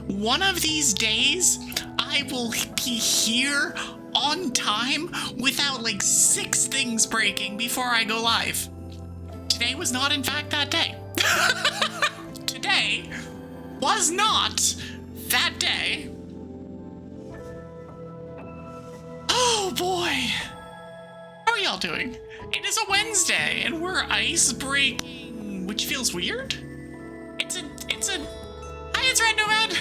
One of these days, I will be here on time without like 6 things breaking before I go live. Today was not, in fact, that day. Today was not that day. Oh boy. How are y'all doing? It is a Wednesday and we're ice breaking, which feels weird. Hi, it's Red Nomad.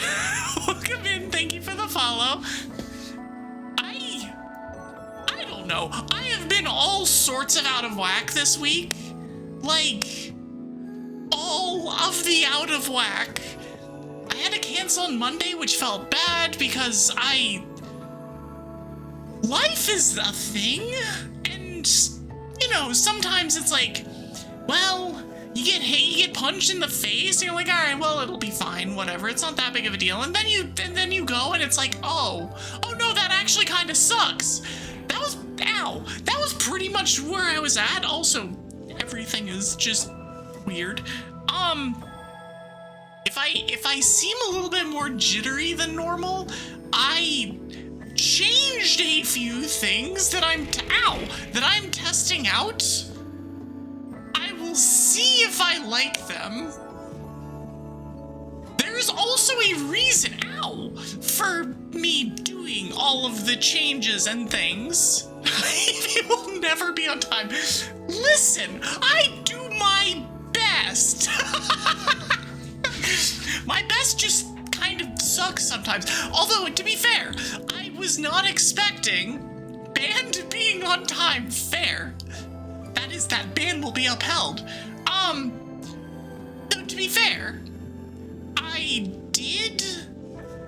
Welcome in. Thank you for the follow. I don't know. I have been all sorts of out of whack this week. Like, all of the out of whack. I had to cancel on Monday, which felt bad because life is a thing. And, sometimes it's like, well, you get punched in the face, and you're like, all right, well, it'll be fine, whatever. It's not that big of a deal. And then you go, and it's like, oh no, that actually kind of sucks. That was pretty much where I was at. Also, everything is just weird. If I seem a little bit more jittery than normal, I changed a few things that I'm testing out. We'll see if I like them. There's also a reason, for me doing all of the changes and things. It will never be on time. Listen, I do my best. My best just kind of sucks sometimes. Although, to be fair, I was not expecting band being on time fair. That ban will be upheld. To be fair, I did.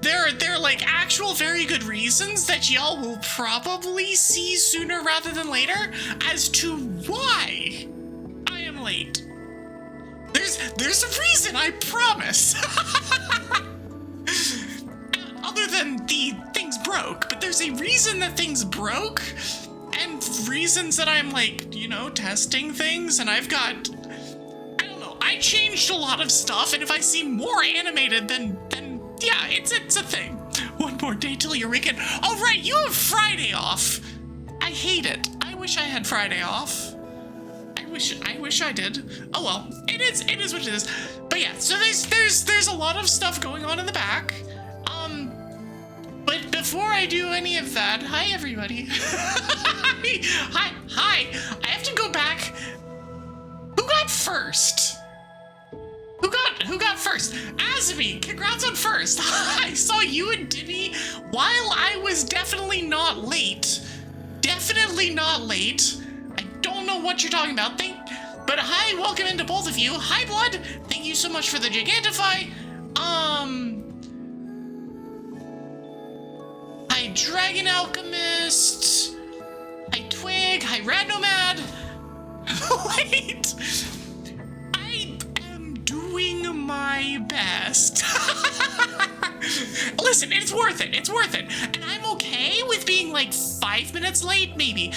There are like actual very good reasons that y'all will probably see sooner rather than later as to why I am late. There's a reason, I promise. Other than the things broke, but there's a reason that things broke. And reasons that I'm like, testing things, and I've got, I don't know, I changed a lot of stuff, and if I seem more animated, then yeah, it's a thing. One more day till your weekend. Oh right, you have Friday off. I hate it. I wish I had Friday off. I wish I did. Oh well, it is what it is. But yeah, so there's a lot of stuff going on in the back. But before I do any of that, hi everybody. Hi. I have to go back. Who got first? Who got first? Azmi, congrats on first. I saw you and Dimmy while I was definitely not late. I don't know what you're talking about. But hi, welcome into both of you. Hi, Blood. Thank you so much for the Gigantify. Hi, Dragon Alchemist. Hi, Twig. Hi, Rad Nomad. Wait. I am doing my best. Listen, it's worth it. And I'm okay with being like 5 minutes late, maybe.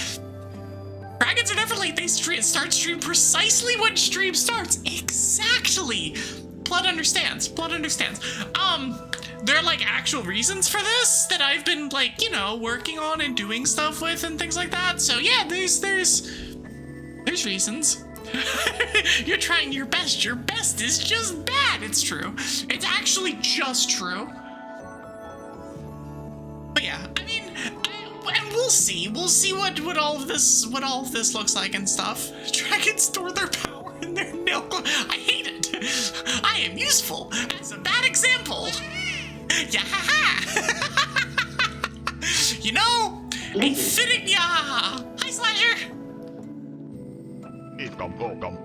Dragons are never late. They start stream precisely when stream starts. Exactly. Blood understands. There are like actual reasons for this that I've been like, working on and doing stuff with and things like that. So yeah, there's reasons. You're trying your best. Your best is just bad. It's true. It's actually just true. But yeah, I mean, and we'll see what all of this looks like and stuff. Dragons store their power in their nail. I hate it. I am useful as a bad example. Yeah. A fitting yaha. Hi, Slasher. Welcome.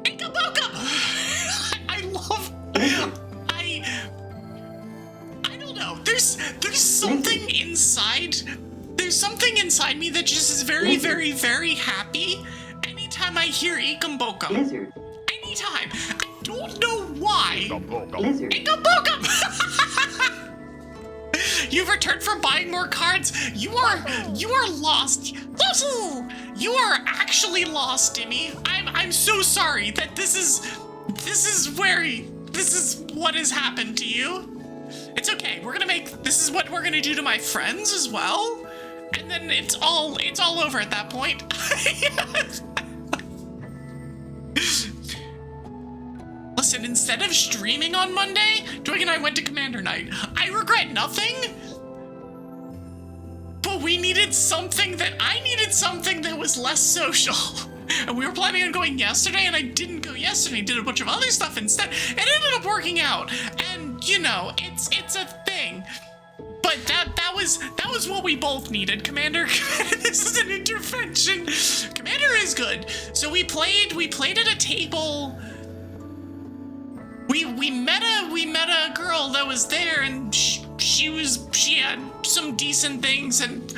I don't know. There's something inside. There's something inside me that just is very, very, very happy anytime I hear Ikambokum. Anytime. I don't know why. Ikambokum. You've returned from buying more cards. You are lost. You are actually lost, Dimmy. I'm so sorry that this is what has happened to you. It's okay. We're gonna this is what we're gonna do to my friends as well. And then it's all over at that point. Listen, instead of streaming on Monday, Dwig and I went to Commander Night. I regret nothing, but I needed something that was less social. And we were planning on going yesterday, and I didn't go yesterday. Did a bunch of other stuff instead. It ended up working out, and you know, it's a thing. But that was what we both needed, Commander. This is an intervention. Commander is good. So we played at a table. We met a girl that was there, and she had some decent things and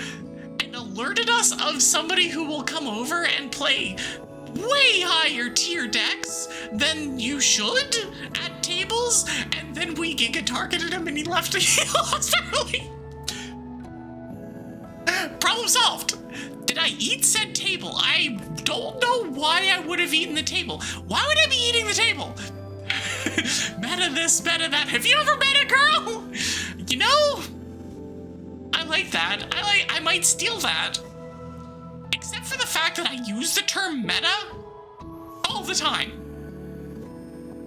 alerted us of somebody who will come over and play way higher tier decks than you should at tables, and then we giga targeted him and he left early. Problem solved. Did I eat said table? I don't know why I would have eaten the table. Why would I be eating the table? Meta this, meta that. Have you ever met a girl? You know, I like that. I might steal that. Except for the fact that I use the term meta all the time.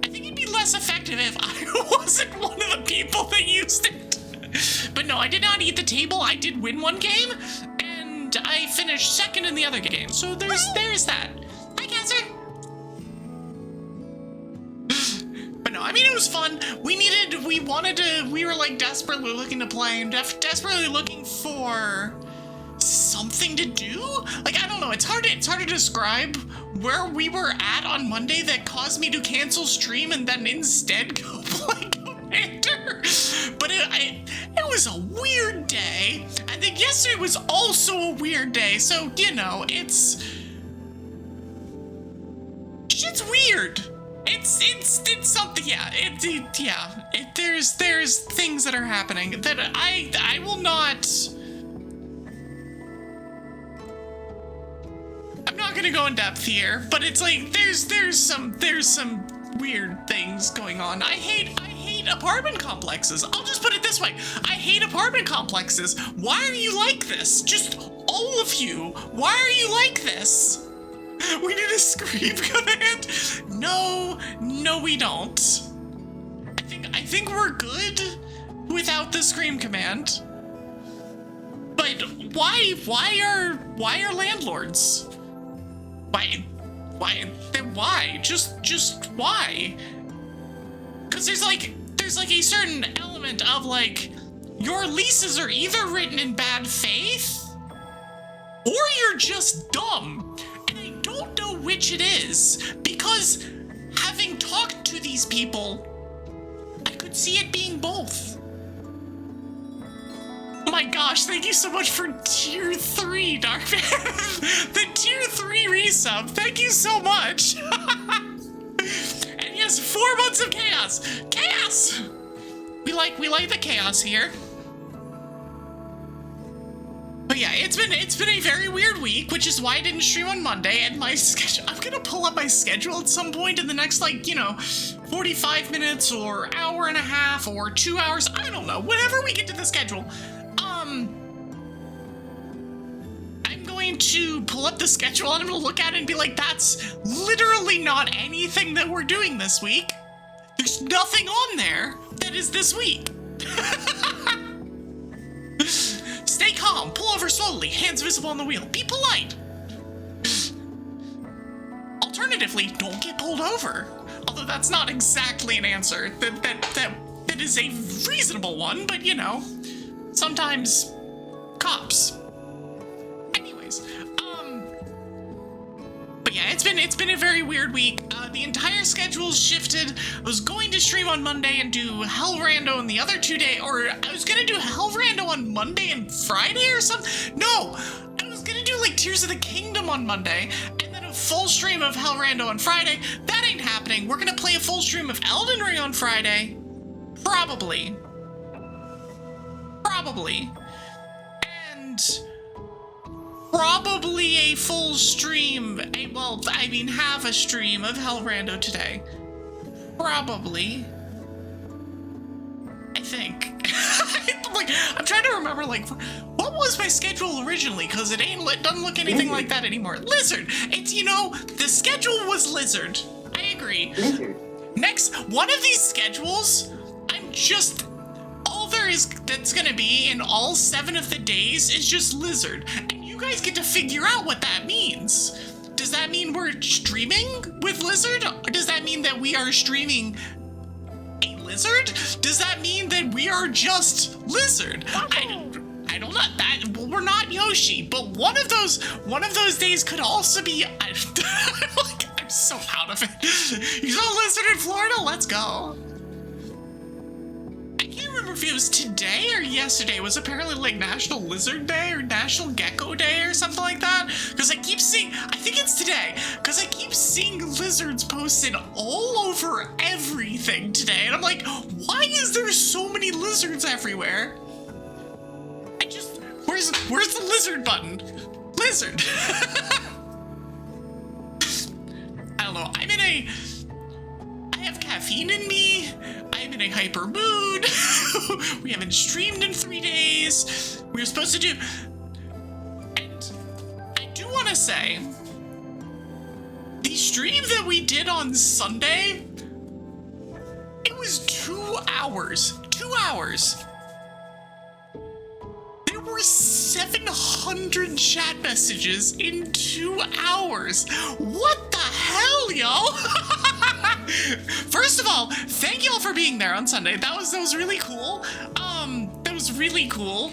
I think it'd be less effective if I wasn't one of the people that used it. But no, I did not eat the table. I did win one game, and I finished second in the other game. So there's that. Hi, Cancer. But no, I mean, it was fun. We were like desperately looking to play and desperately looking for something to do. Like, I don't know, it's hard to describe where we were at on Monday that caused me to cancel stream and then instead go play Commander. But it was a weird day. I think yesterday was also a weird day. So, you know, shit's weird. It's something, yeah. There's things that are happening that I will not. I'm not gonna go in depth here, but it's like there's some weird things going on. I hate apartment complexes. I'll just put it this way. I hate apartment complexes. Why are you like this? Just all of you. Why are you like this? We need a scream command. No, we don't. I think we're good without the scream command. But why are landlords? Why? Just why? Because there's like a certain element of like, your leases are either written in bad faith or you're just dumb. And I don't know which it is, because having talked to these people, I could see it being both. Oh my gosh, thank you so much for tier 3, Darkman. The tier 3 resub, thank you so much. And yes, 4 months of chaos. Chaos! We like the chaos here. But yeah, it's been a very weird week, which is why I didn't stream on Monday, and my schedule, I'm gonna pull up my schedule at some point in the next, like, you know, 45 minutes or hour and a half or 2 hours, I don't know, whenever we get to the schedule. I'm going to pull up the schedule and I'm gonna look at it and be like, that's literally not anything that we're doing this week. There's nothing on there that is this week. Stay calm, pull over slowly, hands visible on the wheel, be polite. Alternatively, don't get pulled over. Although that's not exactly an answer. That is a reasonable one, but you know, sometimes cops. Anyways, but yeah, it's been a very weird week. The entire schedule's shifted. I was going to stream on Monday and do Hell Rando on the other 2 days, or I was gonna do Hell Rando on Monday and Friday or something. No, I was gonna do like Tears of the Kingdom on Monday, and then a full stream of Hell Rando on Friday. That ain't happening. We're gonna play a full stream of Elden Ring on Friday. Probably. And probably a full stream, half a stream of Hell Rando today. Probably. I think. Like, I'm trying to remember, like, what was my schedule originally? Because it doesn't look anything like that anymore. Lizard. It's, you know, the schedule was Lizard. I agree. Lizard. Next, one of these schedules, all there is that's gonna be in all 7 of the days is just Lizard. And you guys get to figure out what that means. Does that mean we're streaming with Lizard? Or does that mean that we are streaming a Lizard? Does that mean that we are just Lizard? I don't know. Well, we're not Yoshi, but one of those days could also be. I'm so out of it. You saw Lizard in Florida? Let's go. I can't remember if it was today or yesterday. It was apparently like National Lizard Day or National Gecko Day or something like that. Because I think it's today. Because I keep seeing lizards posted all over everything today. And I'm like, why is there so many lizards everywhere? Where's the lizard button? Lizard. I don't know. I have caffeine in me. I'm in a hyper mood. We haven't streamed in 3 days. We were supposed to do. And I do want to say, the stream that we did on Sunday, it was 2 hours. 2 hours. There were 700 chat messages in 2 hours. What the hell, y'all? First of all, thank y'all for being there on Sunday. That was really cool. That was really cool.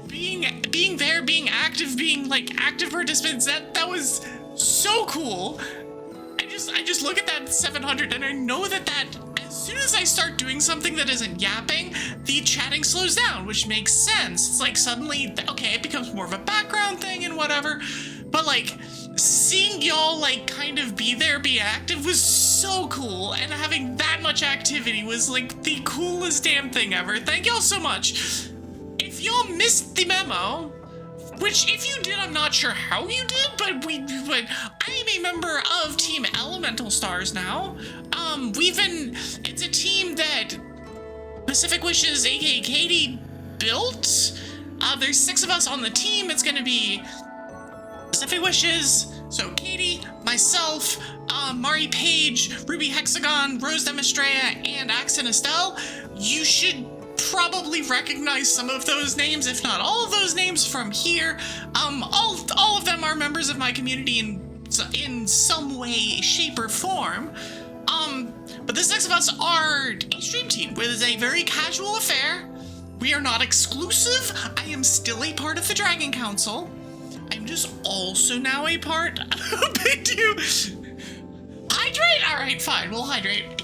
Being there, being active, being like active participants, that was so cool. I just look at that 700 and I know that as soon as I start doing something that isn't yapping, the chatting slows down, which makes sense. It's like suddenly, okay, it becomes more of a background thing and whatever. But like, seeing y'all like kind of be there, be active was so cool. And having that much activity was like the coolest damn thing ever. Thank y'all so much. If y'all missed the memo, which if you did, I'm not sure how you did, but I'm a member of Team Elemental Stars now. It's a team that Pacific Wishes, aka Katie, built. There's 6 of us on the team. It's gonna be Pacific Wishes, so Katie, myself, Mari Page, Ruby Hexagon, Rose Demistrea, and Axon Estelle. You should probably recognize some of those names, if not all of those names from here. All of them are members of my community in some way, shape, or form. But the 6 of us are a stream team, which is a very casual affair. We are not exclusive. I am still a part of the Dragon Council. I'm just also now a part of Big Two. Hydrate? Alright, fine, we'll hydrate.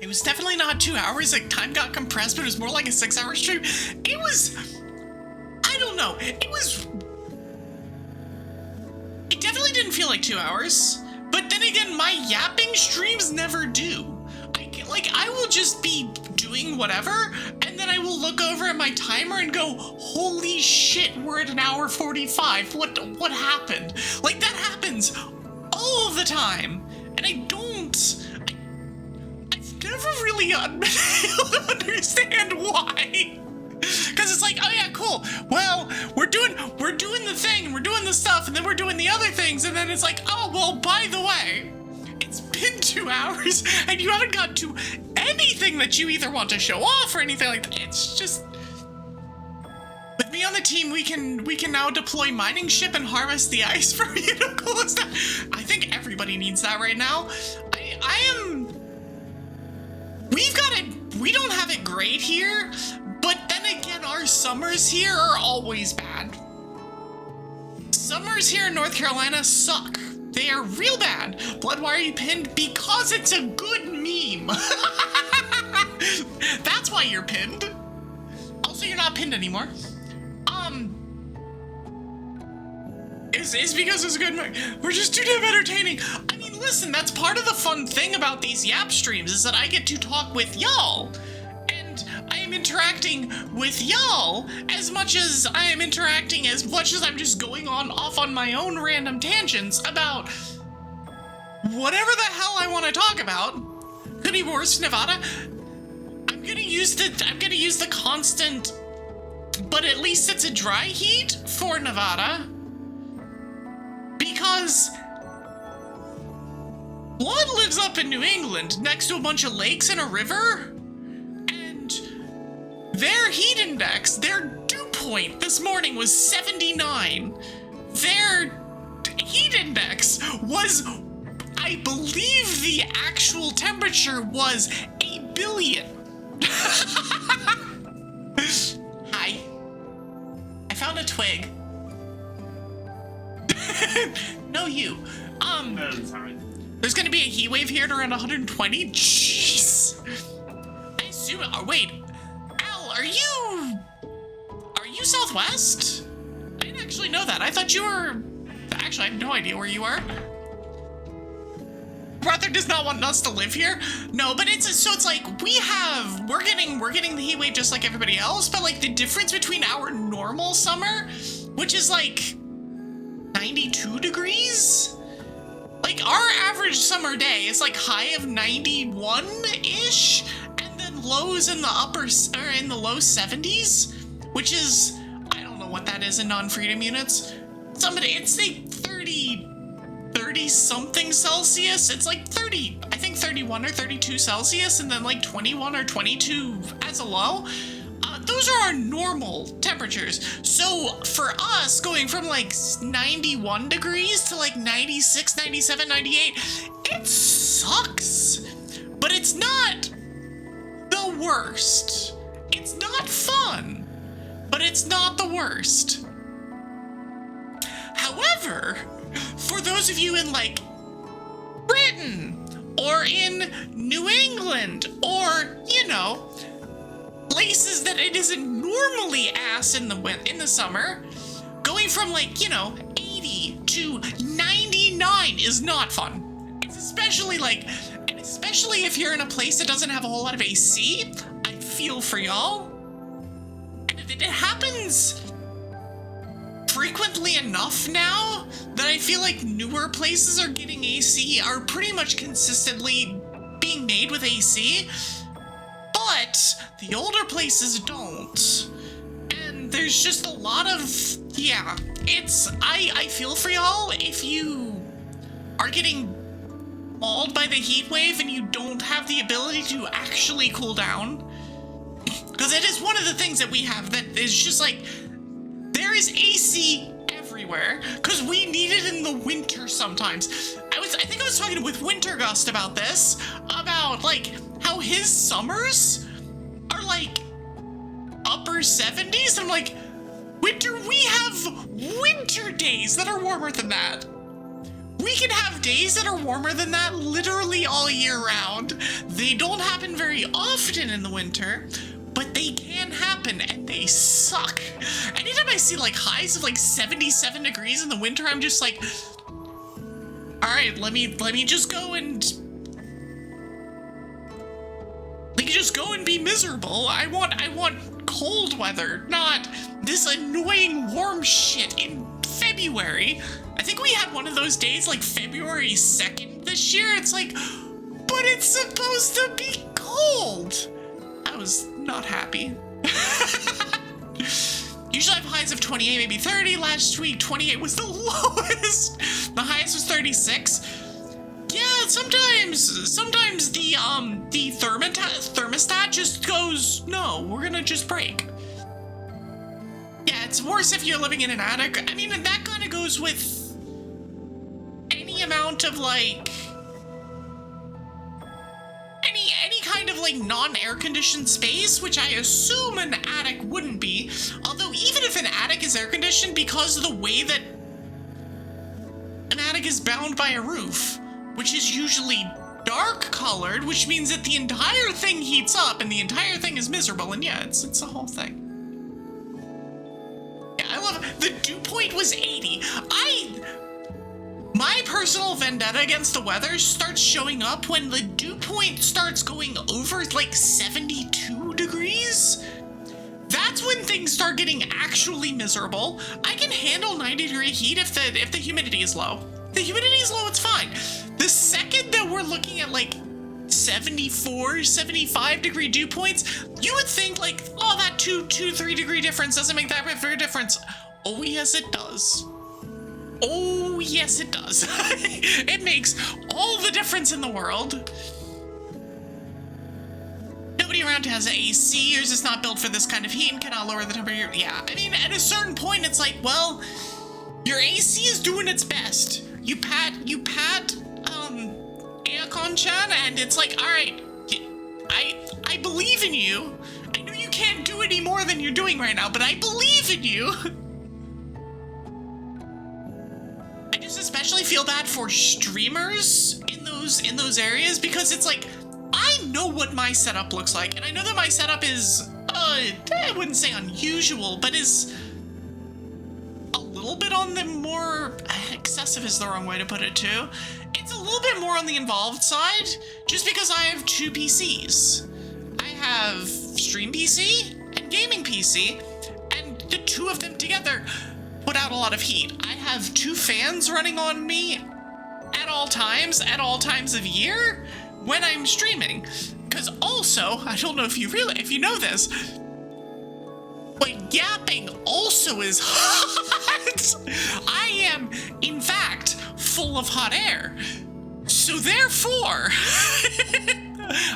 It was definitely not 2 hours, like time got compressed, but it was more like a 6-hour stream. It was, I don't know, it definitely didn't feel like 2 hours, but then again, my yapping streams never do. I will just be doing whatever, and then I will look over at my timer and go, holy shit, we're at 1:45. What happened? Like, that happens all of the time, and I've never really been able to understand why. Because it's like, oh yeah, cool. Well, we're doing the thing, and we're doing the stuff, and then we're doing the other things, and then it's like, oh, well, by the way, it's been 2 hours, and you haven't got to anything that you either want to show off or anything like that. It's just, with me on the team, we can now deploy mining ship and harvest the ice for you to cool us down. I think everybody needs that right now. We don't have it great here, but then again, our summers here are always bad. Summers here in North Carolina suck. They are real bad. Blood, why are you pinned? Because it's a good meme. That's why you're pinned. Also, you're not pinned anymore. It's because it's a good meme. We're just too damn entertaining. I mean, listen, that's part of the fun thing about these Yap streams is that I get to talk with y'all. And I am interacting with y'all as much as I am interacting as much as I'm just going off on my own random tangents about whatever the hell I want to talk about. gonna be worse for Nevada. I'm gonna use the constant, but at least it's a dry heat for Nevada. Because one lives up in New England next to a bunch of lakes and a river, and their heat index, their dew point this morning was 79. Their heat index was, I believe the actual temperature was 1 billion. Hi. I found a twig. No, you. There's gonna be a heat wave here at around 120. Jeez. I assume. Oh, wait. Al, are you Southwest? I didn't actually know that. I thought you were. Actually, I have no idea where you are. Brother does not want us to live here. No, but it's like we're getting the heat wave just like everybody else, but like the difference between our normal summer, which is like 92 degrees, like our average summer day is like high of 91-ish, and then lows in the low 70s, which is, I don't know what that is in non-freedom units. It's like 30 something Celsius. It's like 30, I think 31 or 32 Celsius, and then like 21 or 22 as a low. Those are our normal temperatures. So for us, going from like 91 degrees to like 96, 97, 98, it sucks. But it's not the worst. It's not fun, but it's not the worst. However, for those of you in like Britain or in New England or, you know, places that it isn't normally ass in the summer, going from like, you know, 80 to 99 is not fun. It's especially if you're in a place that doesn't have a whole lot of AC. I feel for y'all. And it happens frequently enough now that I feel like newer places are getting AC, are pretty much consistently being made with AC, but the older places don't. And there's just a lot of, yeah, I feel for y'all if you are getting mauled by the heat wave and you don't have the ability to actually cool down. Because it is one of the things that we have that is just like, there is AC everywhere, because we need it in the winter sometimes. I think I was talking with Wintergust about this, about like how his summers are like upper 70s. I'm like, winter, we have winter days that are warmer than that. We can have days that are warmer than that literally all year round. They don't happen very often in the winter, but they can happen, and they suck. Anytime I see like highs of like 77 degrees in the winter, I'm just like, all right, let me just go and be miserable. I want cold weather, not this annoying warm shit in February. I think we had one of those days like February 2nd this year. It's like, but it's supposed to be cold. I was not happy. Usually I have highs of 28, maybe 30. Last week, 28 was the lowest. The highest was 36. Yeah, sometimes the thermostat just goes, no, we're gonna just break. Yeah, it's worse if you're living in an attic. I mean, and that kind of goes with any amount of like any kind of like non-air conditioned space, which I assume an attic wouldn't be. Although even if an attic is air conditioned, because of the way that an attic is bound by a roof, which is usually dark colored, which means that the entire thing heats up and the entire thing is miserable. And yeah, it's a whole thing. Yeah, I love it. The dew point was 80. My personal vendetta against the weather starts showing up when the dew point starts going over like 72 degrees. That's when things start getting actually miserable. I can handle 90-degree heat if the humidity is low. If the humidity is low, it's fine. The second that we're looking at like 74, 75 degree dew points. You would think like, oh, that 3 degree difference doesn't make that big of a difference. Oh, yes, it does. Oh, yes, it does. It makes all the difference in the world. Nobody around has an AC. Yours is not built for this kind of heat and cannot lower the temperature. Yeah, I mean, at a certain point, it's like, well, your AC is doing its best. You pat, Aircon-chan, and it's like, all right, I believe in you. I know you can't do any more than you're doing right now, but I believe in you. I just especially feel bad for streamers in those areas, because it's like, I know what my setup looks like, and I know that my setup is, I wouldn't say unusual, but is a little bit on the more, excessive is the wrong way to put it too. It's a little bit more on the involved side, just because I have two PCs. I have stream PC and gaming PC, and the two of them together put out a lot of heat. I have two fans running on me at all times of year when I'm streaming. Because also, I don't know if you know this, but yapping also is hot. I am, in fact, full of hot air. So therefore,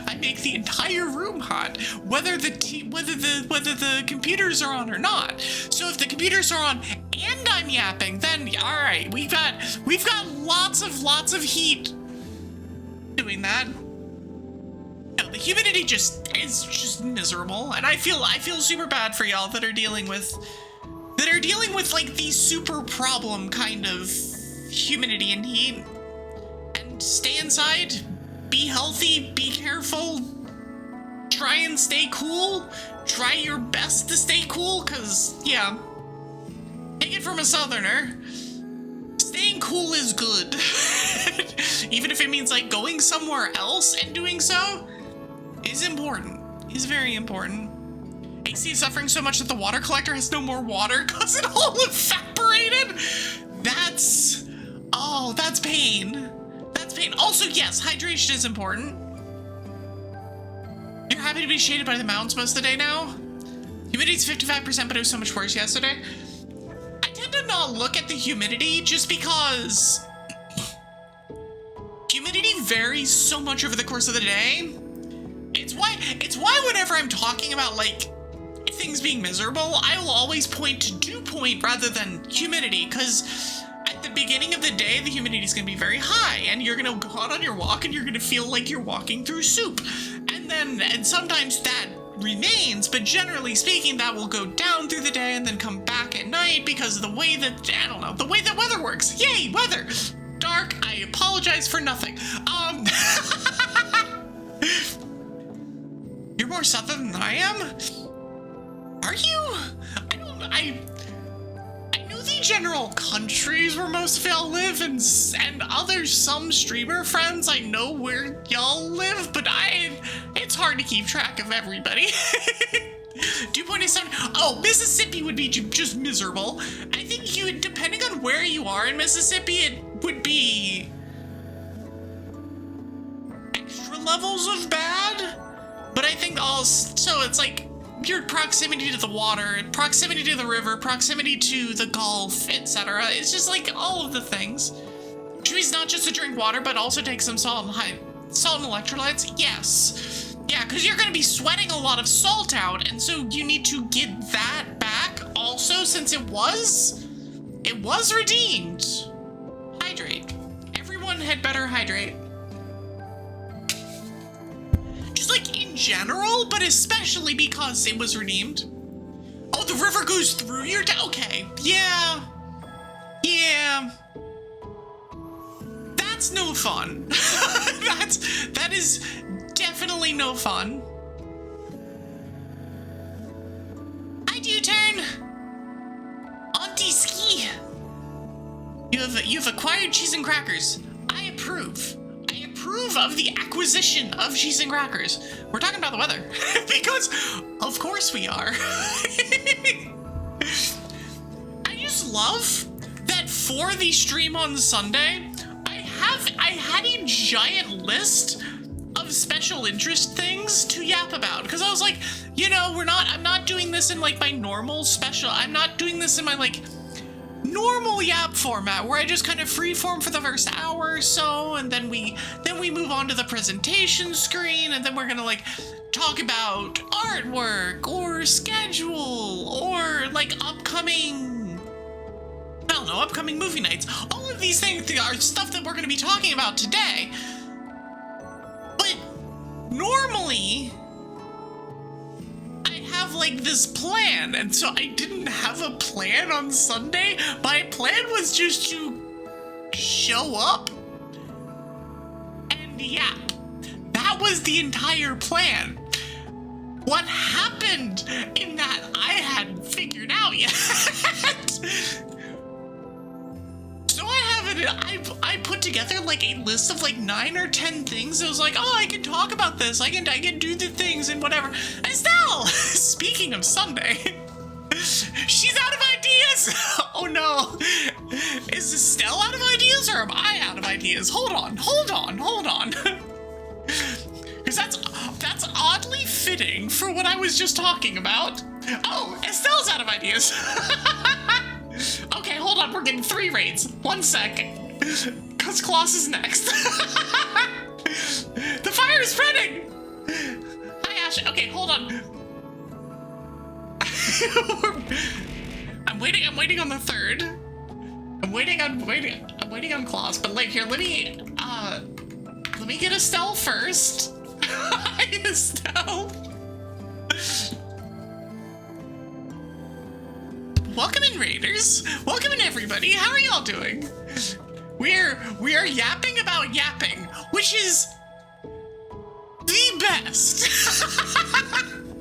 I make the entire room hot, whether the computers are on or not. So if the computers are on and I'm yapping, then all right, we've got lots of heat doing that. No, the humidity is just miserable, and I feel super bad for y'all that are dealing with like the super problem kind of humidity and heat. And stay inside, be healthy, be careful, try and stay cool, try your best to stay cool, cause yeah, take it from a southerner, staying cool is good. Even if it means like going somewhere else and doing so is important, is very important. AC is suffering so much that the water collector has no more water because it all evaporated. That's pain. That's pain. Also, yes, hydration is important. You're happy to be shaded by the mountains most of the day now? Humidity's 55%, but it was so much worse yesterday. I tend to not look at the humidity just because humidity varies so much over the course of the day. It's why whenever I'm talking about like things being miserable, I will always point to dew point rather than humidity, because at the beginning of the day, the humidity is going to be very high, and you're going to go out on your walk, and you're going to feel like you're walking through soup. And sometimes that remains, but generally speaking, that will go down through the day and then come back at night because of the way that, I don't know, the way that weather works. Yay, weather! Dark, I apologize for nothing. You're more southern than I am? Are you? I know the general countries where most of y'all live, and some streamer friends, I know where y'all live, but it's hard to keep track of everybody. Dew point is Mississippi would be just miserable. I think depending on where you are in Mississippi, it would be extra levels of bad. But I think also it's like your proximity to the water, proximity to the river, proximity to the Gulf, etc. It's just like all of the things. Which means not just to drink water, but also take some salt and electrolytes. Yes. Yeah, because you're going to be sweating a lot of salt out, and so you need to get that back also, since it was redeemed. Hydrate. Everyone had better hydrate. Just like in general, but especially because it was redeemed. Oh, the river goes through your okay. Yeah. That's no fun. That is definitely no fun. I do turn. Auntie Ski. You've acquired cheese and crackers. I approve. Of the acquisition of cheese and crackers. We're talking about the weather. Because of course we are. I just love that for the stream on Sunday, I had a giant list of of special interest things to yap about, because I was like, you know, I'm not doing this in like my normal special, I'm not doing this in my like normal yap format where I just kind of freeform for the first hour or so, and then we move on to the presentation screen, and then we're gonna like talk about artwork or schedule or like upcoming movie nights. All of these things are stuff that we're going to be talking about today. But normally I have like this plan, and so I didn't have a plan on Sunday. My plan was just to show up and yap. That was the entire plan. What happened in that I hadn't figured out yet. So I put together like a list of like 9 or 10 things. It was like, oh, I can talk about this. I can do the things and whatever. Estelle, speaking of Sunday, she's out of ideas. Oh no. Is Estelle out of ideas or am I out of ideas? Hold on. Because that's oddly fitting for what I was just talking about. Oh, Estelle's out of ideas. Okay, hold on, we're getting 3 raids. 1 second. Because Kloss is next. The fire is spreading! Hi, Ash. Okay, hold on. I'm waiting on the 3rd. I'm waiting on Kloss, but like here, let me get Estelle first. Hi, Estelle. Welcome in, Raiders. Welcome in, everybody. How are y'all doing? We are yapping about yapping, which is the best.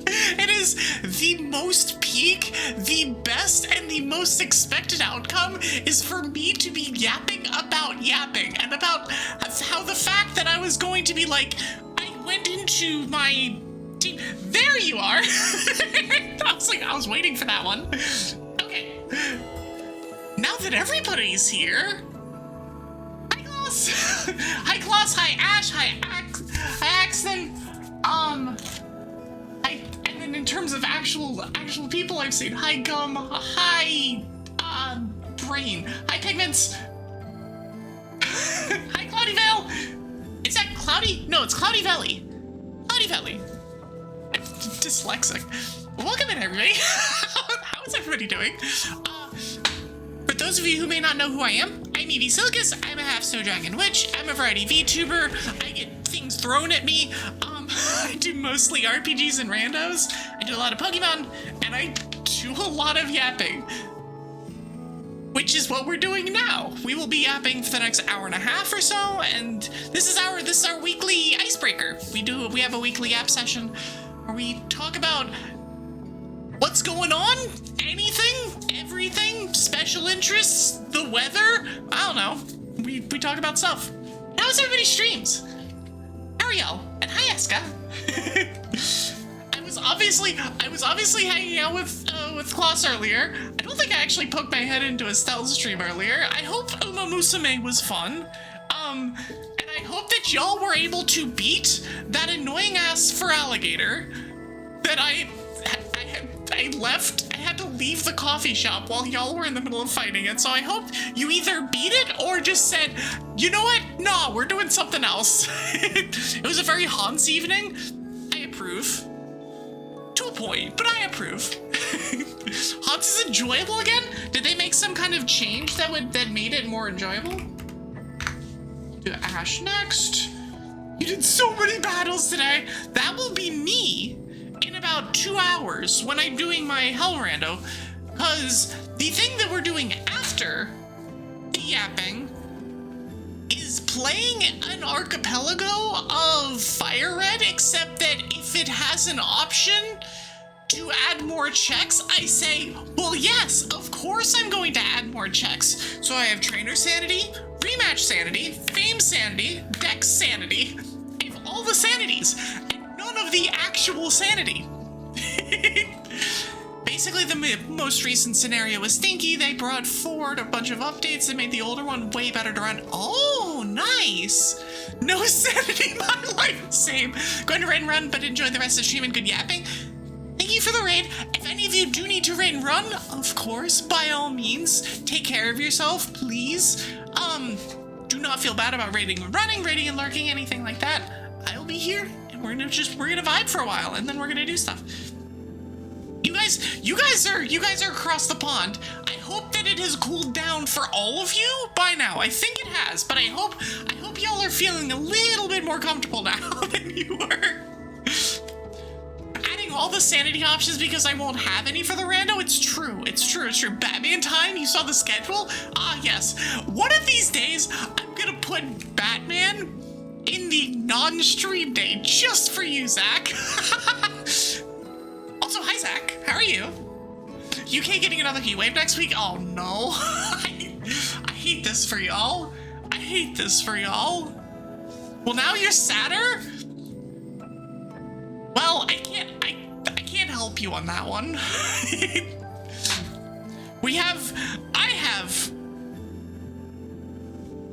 It is the most peak, the best, and the most expected outcome is for me to be yapping about yapping, and about how the fact that I was going to be like, I went into my team. There you are. I was waiting for that one. Okay. Now that everybody's here. Hi, Kloss. Hi, Kloss. Hi, Ash. Hi, Axton. And then in terms of actual people I've seen, hi, Gum. Hi, Brain. Hi, Pigments. Hi, Cloudy Vale. Is that Cloudy? No, it's Cloudy Valley. Cloudy Valley. I'm dyslexic. Welcome in, everybody. How is everybody doing? For those of you who may not know who I am, I'm Evie Sylkas. I'm a half snow dragon witch. I'm a variety VTuber. I get things thrown at me. I do mostly RPGs and randos. I do a lot of Pokemon, and I do a lot of yapping, which is what we're doing now. We will be yapping for the next hour and a half or so, and this is our weekly icebreaker. We have a weekly yap session where we talk about what's going on, anything, everything, special interests, the weather. I don't know. We talk about stuff. How's everybody's streams? How are y'all? And hi, Eska. I was obviously hanging out with Kloss earlier. I don't think I actually poked my head into Estelle's stream earlier. I hope Uma Musume was fun. And I hope that y'all were able to beat that annoying ass for alligator that I left. I had to leave the coffee shop while y'all were in the middle of fighting it, so I hope you either beat it or just said, you know what? No, we're doing something else. It was a very Hans evening. I approve. To a point, but I approve. Hans is enjoyable again? Did they make some kind of change that made it more enjoyable? We'll do Ash next. You did so many battles today. That will be me in about 2 hours when I'm doing my Hell Rando, because the thing that we're doing after the yapping is playing an archipelago of Fire Red, except that if it has an option to add more checks, I say, well, yes, of course I'm going to add more checks. So I have Trainer Sanity, Rematch Sanity, Fame Sanity, Dex Sanity. I have all the sanities, and none of the actual sanity. Basically, the most recent scenario was Stinky. They brought forward a bunch of updates that made the older one way better to run. Oh, nice. No sanity, my life. Same. Going to raid and run, but enjoy the rest of the stream and good yapping. Thank you for the raid. If any of you do need to raid and run, of course, by all means, take care of yourself, please. Do not feel bad about raiding and running, raiding and lurking, anything like that. I'll be here, and we're gonna vibe for a while, and then we're gonna do stuff. You guys are across the pond. I hope that it has cooled down for all of you by now. I think it has, but I hope y'all are feeling a little bit more comfortable now than you were. Adding all the sanity options because I won't have any for the rando. It's true. Batman time. You saw the schedule? Ah, yes. One of these days, I'm gonna put Batman in the non-stream day just for you, Zach. Also, hi, Zach. How are you? UK getting another heat wave next week? Oh, no. I hate this for y'all. Well, now you're sadder? Well, I can't help you on that one.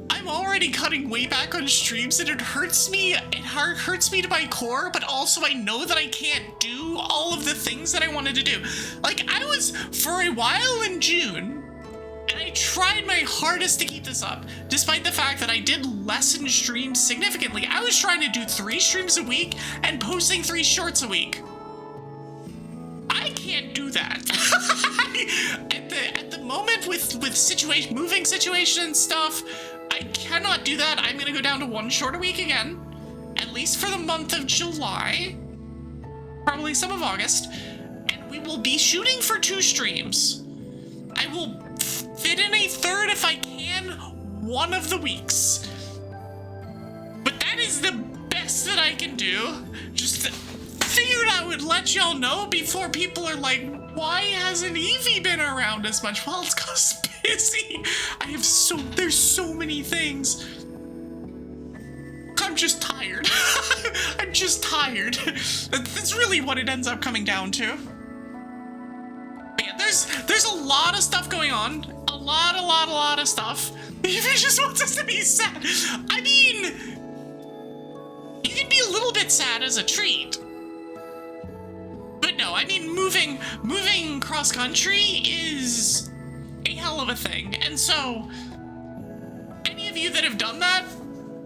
I'm already cutting way back on streams and it hurts me to my core, but also I know that I can't do all of the things that I wanted to do. Like, I was, for a while in June, and I tried my hardest to keep this up, despite the fact that I did lessen streams significantly. I was trying to do 3 streams a week and posting 3 shorts a week. I can't do that. At the moment with moving situation and stuff, I cannot do that. I'm gonna go down to 1 short a week again, at least for the month of July, probably some of August, and we will be shooting for 2 streams. I will fit in a 3rd if I can, one of the weeks. But that is the best that I can do. Just figured I would let y'all know before people are like, why hasn't Evie been around as much? Well, it's cause busy. There's so many things. I'm just tired. I'm just tired. That's really what it ends up coming down to. But yeah, there's a lot of stuff going on. A lot of stuff. Evie just wants us to be sad. I mean, you can be a little bit sad as a treat. But no, I mean, moving cross country is a hell of a thing. And so, any of you that have done that,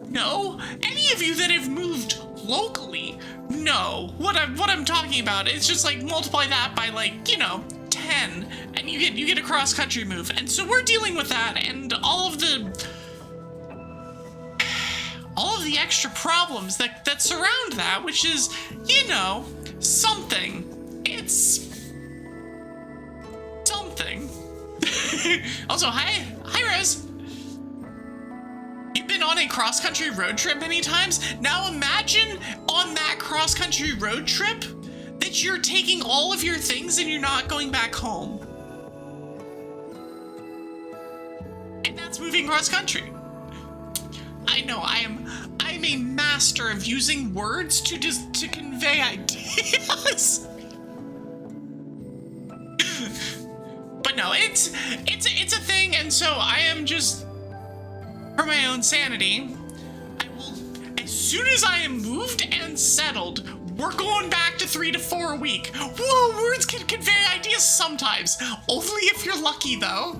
no. Any of you that have moved locally, no. What I'm talking about is just like multiply that by, like, 10, and you get a cross country move. And so we're dealing with that and all of the extra problems that surround that, which is, something. It's something. Also, hi Rose. You've been on a cross-country road trip many times. Now imagine on that cross-country road trip that you're taking all of your things and you're not going back home. And that's moving cross-country. I know, I'm a master of using words to convey ideas. But no, it's a thing, and so I am just, for my own sanity, I will, as soon as I am moved and settled, we're going back to 3 to 4 a week. Whoa, words can convey ideas sometimes. Only if you're lucky, though.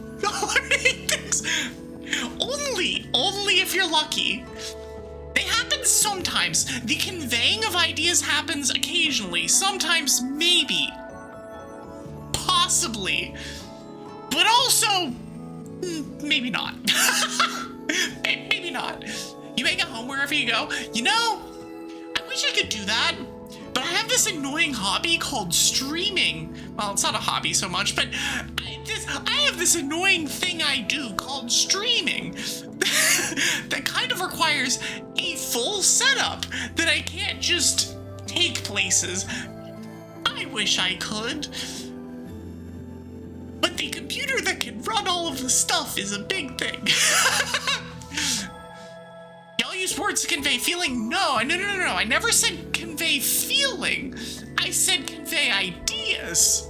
Only if you're lucky. They happen sometimes. The conveying of ideas happens occasionally. Sometimes, maybe. Possibly. But also, maybe not. Maybe not. You make it home wherever you go. I wish I could do that. But I have this annoying hobby called streaming. Well, it's not a hobby so much, but I have this annoying thing I do called streaming that kind of requires a full setup that I can't just take places. I wish I could. But the computer that can run all of the stuff is a big thing. Y'all use words to convey feeling? No. I never said convey feeling. I said convey ideas.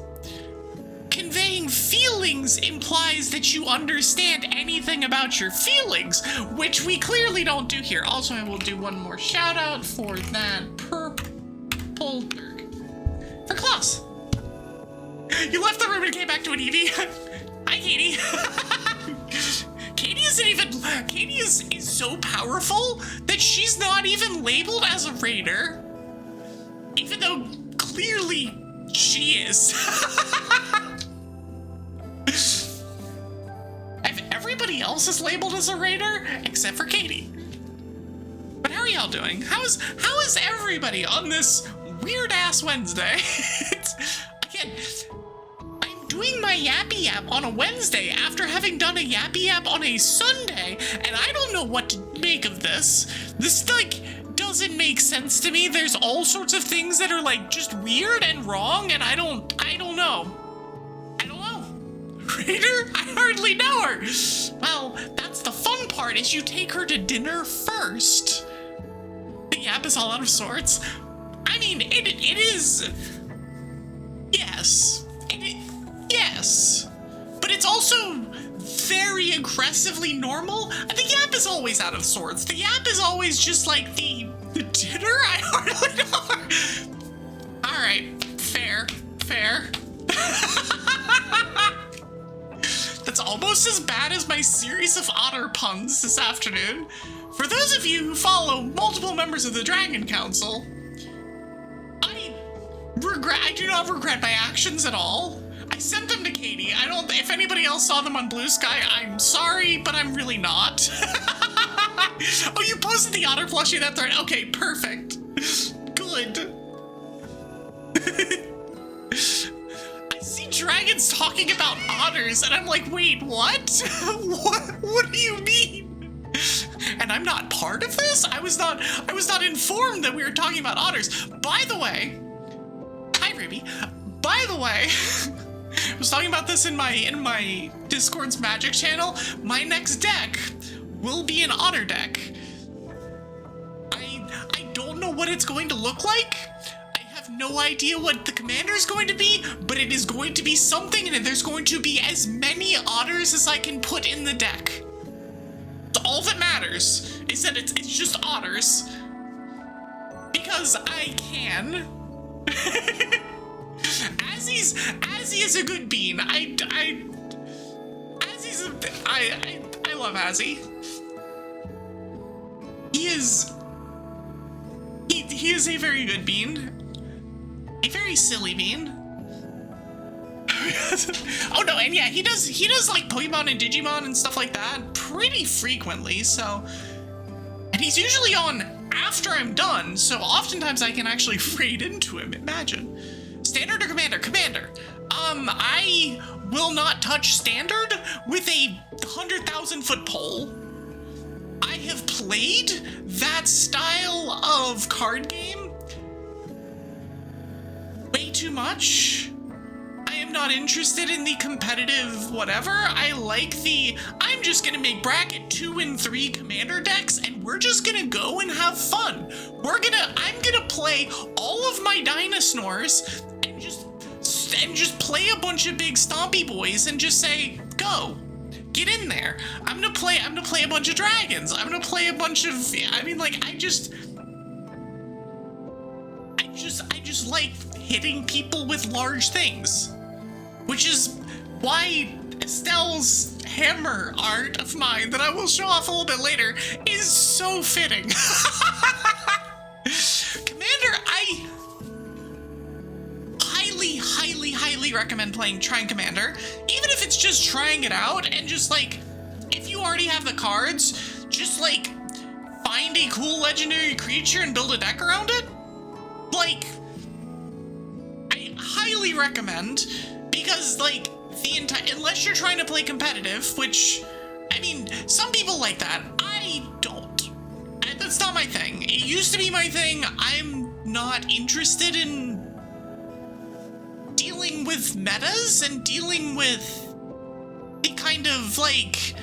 conveying feelings implies that you understand anything about your feelings, which we clearly don't do here. Also, I will do one more shout out for that purple berg. For Klaus. You left the room and came back to an Evie. Hi, Katie. Katie is so powerful that she's not even labeled as a raider. Even though clearly she is. Everybody else is labeled as a raider except for Katie. But how are y'all doing? How is everybody on this weird ass Wednesday? Again, I'm doing my Yappy Yap on a Wednesday after having done a Yappy Yap on a Sunday, and I don't know what to make of this. This like doesn't make sense to me. There's all sorts of things that are like just weird and wrong, and I don't know. Raider? I hardly know her. Well, that's the fun part, is you take her to dinner first. The Yap is all out of sorts. I mean, it is. Yes. Yes. But it's also very aggressively normal. The Yap is always out of sorts. The Yap is always just like the dinner? I hardly know her. Alright. Fair. That's almost as bad as my series of otter puns this afternoon. For those of you who follow multiple members of the Dragon Council, I do not regret my actions at all. I sent them to Katie. If anybody else saw them on Blue Sky, I'm sorry, but I'm really not. Oh, you posted the otter plushie in that thread? Okay, perfect. Good. I see dragons talking about otters, and I'm like, wait, what? What do you mean? And I'm not part of this? I was not informed that we were talking about otters. By the way, hi Ruby. By the way, I was talking about this in my Discord's Magic channel. My next deck will be an otter deck. I don't know what it's going to look like. No idea what the commander is going to be, but it is going to be something, and there's going to be as many otters as I can put in the deck. All that matters is that it's just otters, because I can. Azzy is a good bean. I love Azzy. He is a very good bean. A very silly bean. Oh no, and yeah, he does like Pokemon and Digimon and stuff like that pretty frequently, so. And he's usually on after I'm done, so oftentimes I can actually raid into him, imagine. Standard or Commander? Commander. I will not touch Standard with a 100,000 foot pole. I have played that style of card game way too much. I am not interested in the competitive whatever. I like I'm just gonna make bracket 2 and 3 commander decks, and we're just gonna go and have fun. I'm gonna play all of my Dinosaurs and just play a bunch of big stompy boys and just say, go. Get in there. I'm gonna play a bunch of dragons. I'm gonna play a bunch of, I just like hitting people with large things. Which is why Estelle's hammer art of mine that I will show off a little bit later is so fitting. Commander, I highly recommend trying Commander, even if it's just trying it out, and just like, if you already have the cards, just like find a cool legendary creature and build a deck around it. Like, I highly recommend, because like unless you're trying to play competitive, which some people like that. I don't. That's not my thing. It used to be my thing. I'm not interested in dealing with metas and dealing with the kind of like,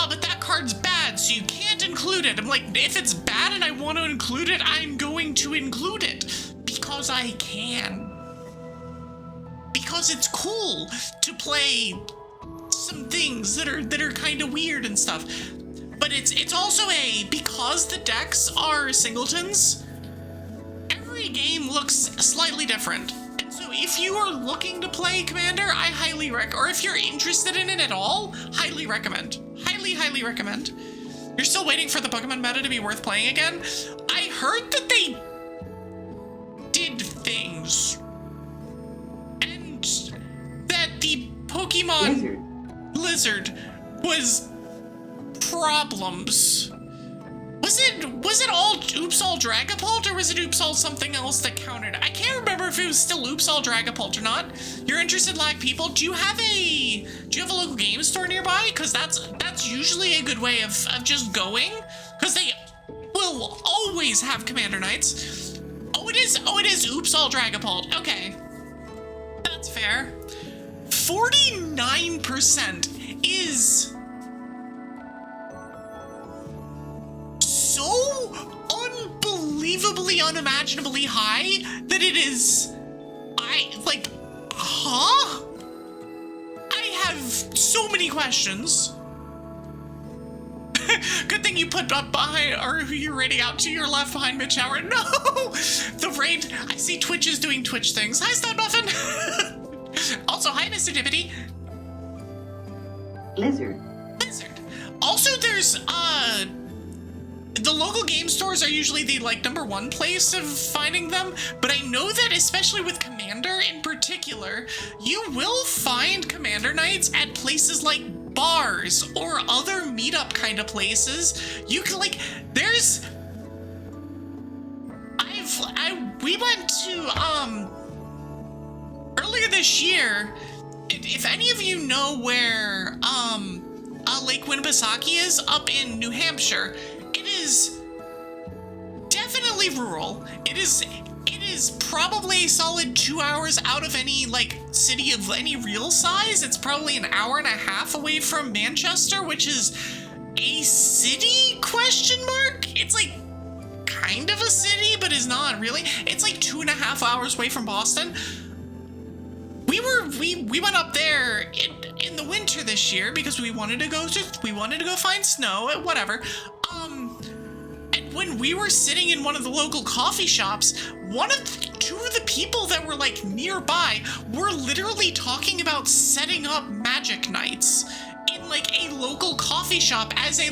but that card's bad, so you can't include it. I'm like, if it's bad and I want to include it, I'm going to include it because I can. because it's cool to play some things that are kind of weird and stuff. But it's also because the decks are singletons, every game looks slightly different. And so if you are looking to play Commander, I highly or if you're interested in it at all, highly recommend. Highly recommend. You're still waiting for the Pokemon meta to be worth playing again? I heard that they did things. And that the Pokemon Blizzard was problems. Was it all Oops All Dragapult, or was it Oops All something else that counted? I can't remember if it was still Oops All Dragapult or not. You're interested, lag people? Do you have a local game store nearby? Because that's usually a good way of just going, because they will always have Commander Nights. Oh, it is Oops All Dragapult. Okay, that's fair. 49% is so unbelievably, unimaginably high that it is, huh? I have so many questions. Good thing you put up behind, or you're raiding out to your left behind mid-shower. No! The raid, I see Twitch is doing Twitch things. Hi, Stone Muffin. Also, hi, Mr. Dippity. Lizard. Also, there's, the local game stores are usually the, #1 place of finding them, but I know that especially with Commander in particular, you will find Commander Nights at places like bars or other meetup kind of places. You can, we went to, earlier this year, if any of you know where, Lake Winnipesaukee is, up in New Hampshire, it is definitely rural. It is probably a solid 2 hours out of any, city of any real size. It's probably an hour and a half away from Manchester, which is a city, question mark? It's, kind of a city, but is not really. It's, 2.5 hours away from Boston. We went up there in the winter this year because we wanted to go find snow, whatever. And when we were sitting in one of the local coffee shops, two of the people that were nearby were literally talking about setting up magic nights in a local coffee shop as a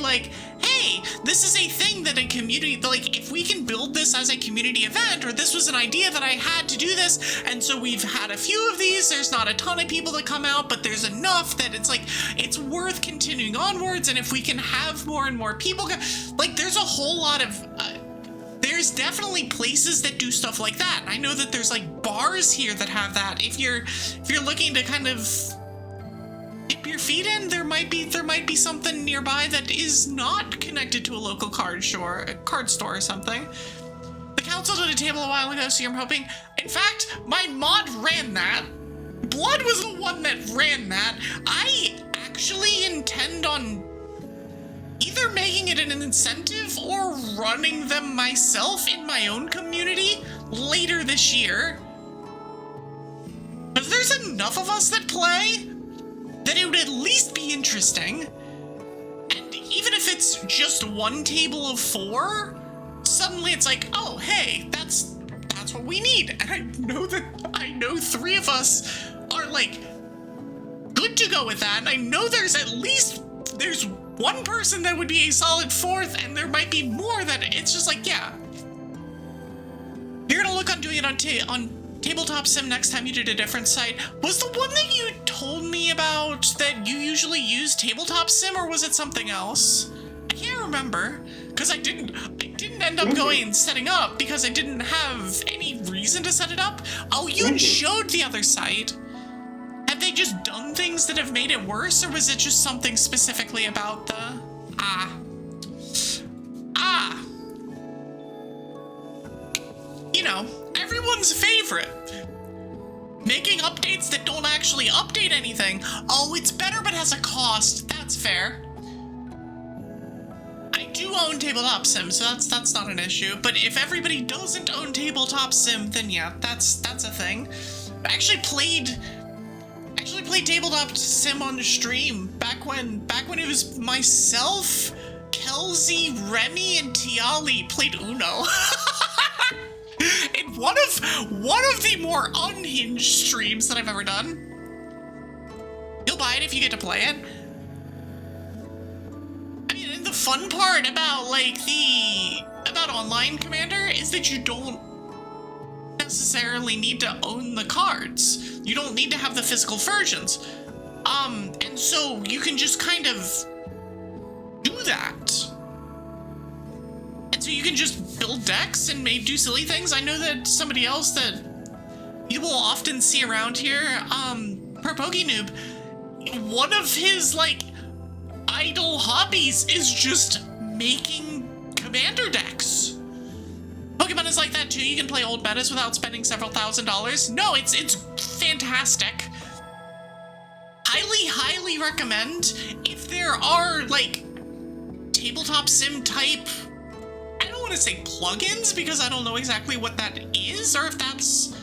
hey, this is a thing that a community, if we can build this as a community event, or this was an idea that I had to do this, and so we've had a few of these, there's not a ton of people that come out, but there's enough that it's worth continuing onwards, and if we can have more and more people there's a whole lot of, there's definitely places that do stuff like that. I know that there's bars here that have that. If you're looking to kind of dip your feet in, there might be something nearby that is not connected to a local card store or something. The council did a table a while ago, so I'm hoping. In fact, my mod ran that. Blood was the one that ran that. I actually intend on either making it an incentive or running them myself in my own community later this year. Because there's enough of us that play that it would at least be interesting. And even if it's just one table of 4, suddenly it's oh, hey, that's what we need. And I know 3 of us are good to go with that. And I know there's one person that would be a solid 4th, and there might be more that it's just yeah. You're gonna look on doing it on Tabletop Sim next time you did a different site. Was the one that you told me about that you usually use Tabletop Sim, or was it something else? I can't remember, because I didn't end up going and setting up because I didn't have any reason to set it up. Oh, you showed the other site. Have they just done things that have made it worse, or was it just something specifically about the everyone's favorite. Making updates that don't actually update anything. Oh, it's better but has a cost. That's fair. I do own Tabletop Sim, so that's not an issue. But if everybody doesn't own Tabletop Sim, then yeah, that's a thing. I actually played tabletop sim on stream back when it was myself, Kelsey, Remy, and Tiali played Uno. In one of the more unhinged streams that I've ever done. You'll buy it if you get to play it. I mean, and the fun part about about online Commander is that you don't necessarily need to own the cards. You don't need to have the physical versions. And so you can just kind of do that. And so you can just build decks and do silly things. I know that somebody else that you will often see around here, PokeNoob, one of his idle hobbies is just making commander decks. Pokemon is like that too. You can play old metas without spending several $1,000s. No, it's fantastic. Highly recommend if there are tabletop sim type, I don't want to say plugins because I don't know exactly what that is or if that's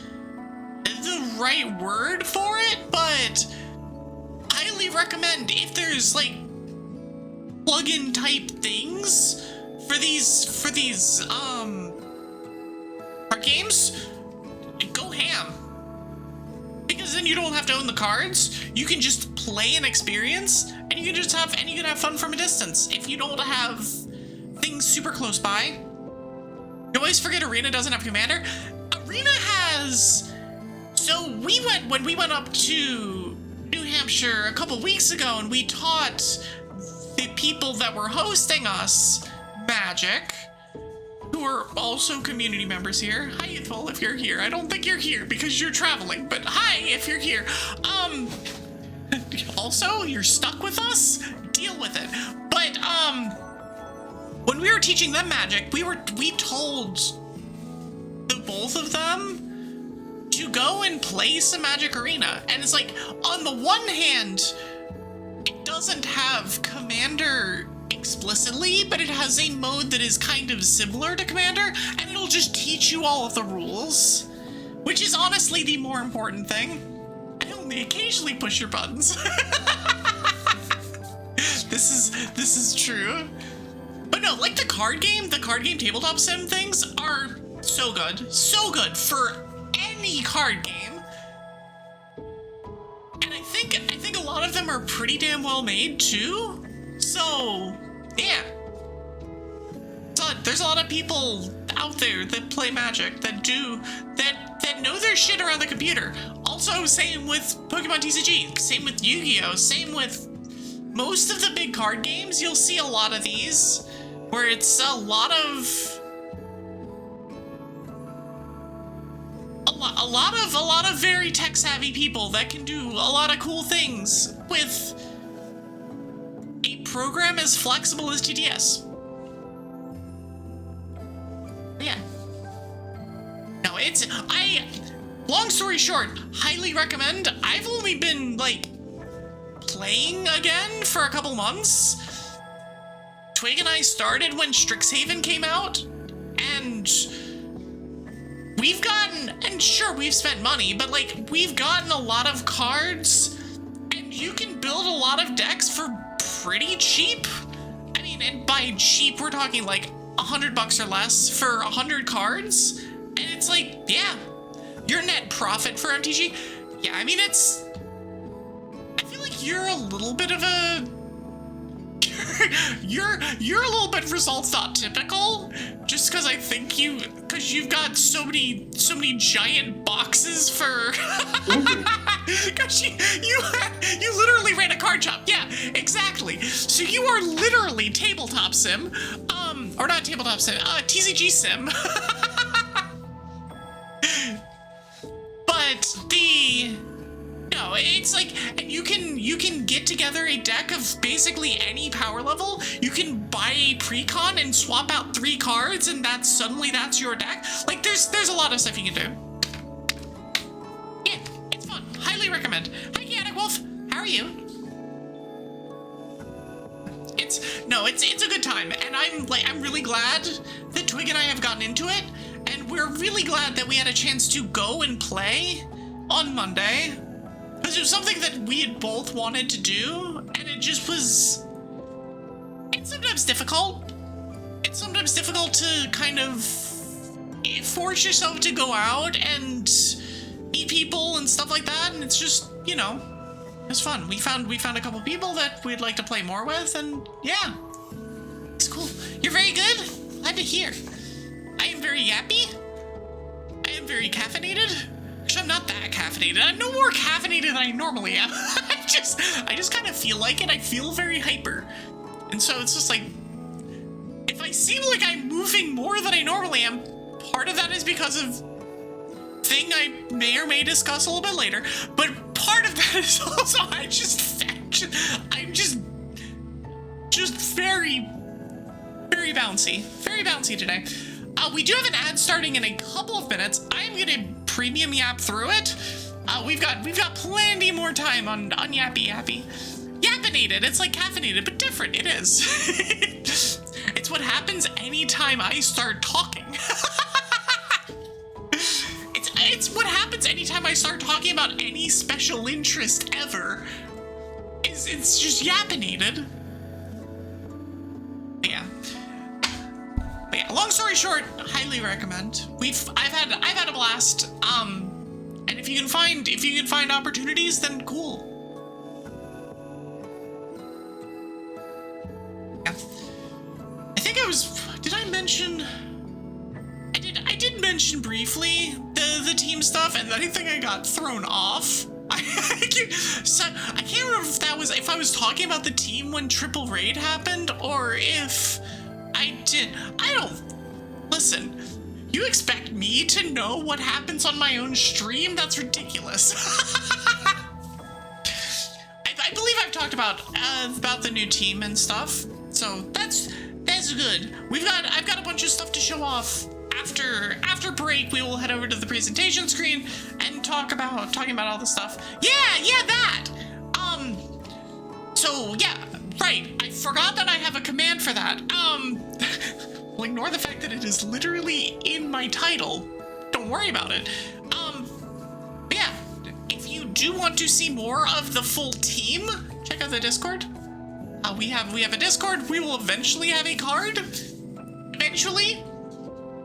the right word for it, but highly recommend if there's plugin type things for these card games, go ham. Because then you don't have to own the cards. You can just play an experience, and you can have fun from a distance. If you don't have things super close by, you always forget Arena doesn't have Commander. Arena has. So when we went up to New Hampshire a couple weeks ago, and we taught the people that were hosting us Magic, who are also community members here. Hi, Youthful, if you're here. I don't think you're here because you're traveling, but hi, if you're here. Also, you're stuck with us? Deal with it. But, when we were teaching them Magic, we told the both of them to go and play some Magic Arena. And it's on the one hand, it doesn't have Commander explicitly, but it has a mode that is kind of similar to Commander, and it'll just teach you all of the rules, which is honestly the more important thing. I only occasionally push your buttons. This is true. But no, the card game tabletop sim things are so good for any card game. And I think a lot of them are pretty damn well made too. So, yeah. So there's a lot of people out there that play Magic that know their shit around the computer. Also, same with Pokemon TCG, same with Yu-Gi-Oh, same with most of the big card games. You'll see a lot of these where it's a lot of very tech savvy people that can do a lot of cool things with a program as flexible as TTS. Yeah. No, long story short, highly recommend. I've only been playing again for a couple months. Twig and I started when Strixhaven came out, and we've spent money, but we've gotten a lot of cards, and you can build a lot of decks for pretty cheap. I mean, and by cheap, we're talking $100 or less for 100 cards, and it's yeah, your net profit for MTG. Yeah, I mean, I feel you're a little bit of a you're a little bit results not typical, just because I think because you've got so many giant boxes for because you literally ran a card shop. Yeah, exactly. So you are literally tabletop sim, or not tabletop sim, TCG sim. But no, it's and you can get together a deck of basically any power level. You can buy a precon and swap out 3 cards, and that's your deck. There's a lot of stuff you can do. Yeah, it's fun. Highly recommend. Hi, Chaotic Wolf. How are you? It's a good time, and I'm really glad that Twig and I have gotten into it, and we're really glad that we had a chance to go and play on Monday. Because it was something that we had both wanted to do, and it just was... It's sometimes difficult. It's sometimes difficult to kind of force yourself to go out and meet people and stuff like that, and it's just, you know, it's fun. We found a couple people that we'd like to play more with, and yeah, it's cool. You're very good. Glad to hear. I am very yappy. I am very caffeinated. Actually, I'm not that caffeinated. I'm no more caffeinated than I normally am. I just kind of feel like it. I feel very hyper, and so it's just like, if I seem like I'm moving more than I normally am, part of that is because of thing I may or may discuss a little bit later, but part of that is also I'm just very, very bouncy today. We do have an ad starting in a couple of minutes. I am gonna premium yap through it. We've got plenty more time on yappy. Yappinated. It's like caffeinated, but different. It is. It's what happens anytime I start talking. It's what happens anytime I start talking about any special interest ever. It's just yappinated. But yeah, long story short, highly recommend. I've had a blast. And if you can find opportunities, then cool. Yeah. I think did I mention? I did mention briefly the team stuff, and I think I got thrown off. I can't remember if I was talking about the team when Triple Raid happened, or if I did. Listen, you expect me to know what happens on my own stream? That's ridiculous. I believe I've talked about the new team and stuff, so that's good. I've got a bunch of stuff to show off. After break, we will head over to the presentation screen and talking about all the stuff. Yeah, that. So yeah, right. I forgot that I have a command for that. Well, ignore the fact that it is literally in my title. Don't worry about it. But yeah, if you do want to see more of the full team, check out the Discord. We have a Discord. We will eventually have a card. Eventually.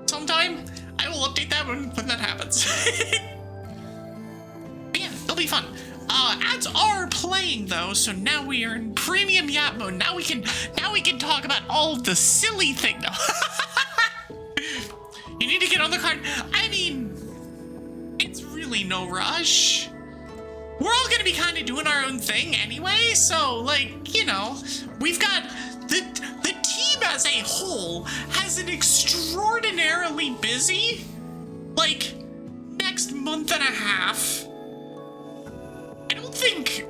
Sometime. I will update that when that happens. But yeah, it'll be fun. Ads are playing though, so now we are in premium yap mode. Now we can talk about all of the silly thing though. You need to get on the card. I mean, it's really no rush. We're all gonna be kind of doing our own thing anyway, so like, you know, we've got the team as a whole has an extraordinarily busy, like, next month and a half. I don't think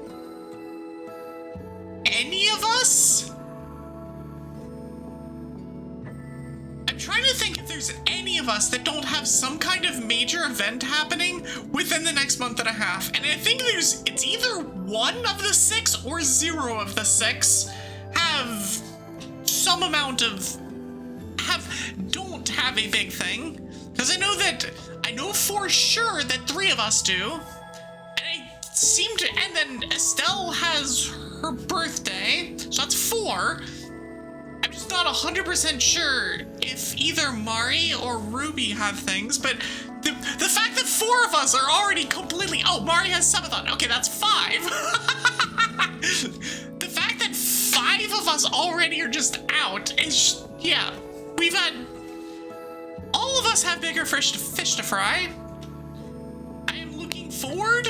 any of us... I'm trying to think if there's any of us that don't have some kind of major event happening within the next month and a half. And I think it's either one of the 6 or 0 of the 6 have some amount of don't have a big thing, because I know for sure that 3 of us do, and then Estelle has her birthday, so that's 4. I'm just not 100% sure if either Mari or Ruby have things, but the fact that 4 of us are already completely... Oh, Mari has subathon. Okay, that's 5. The fact that 5 of us already are just out is... Yeah, we've had... All of us have bigger fish to fry. I am looking forward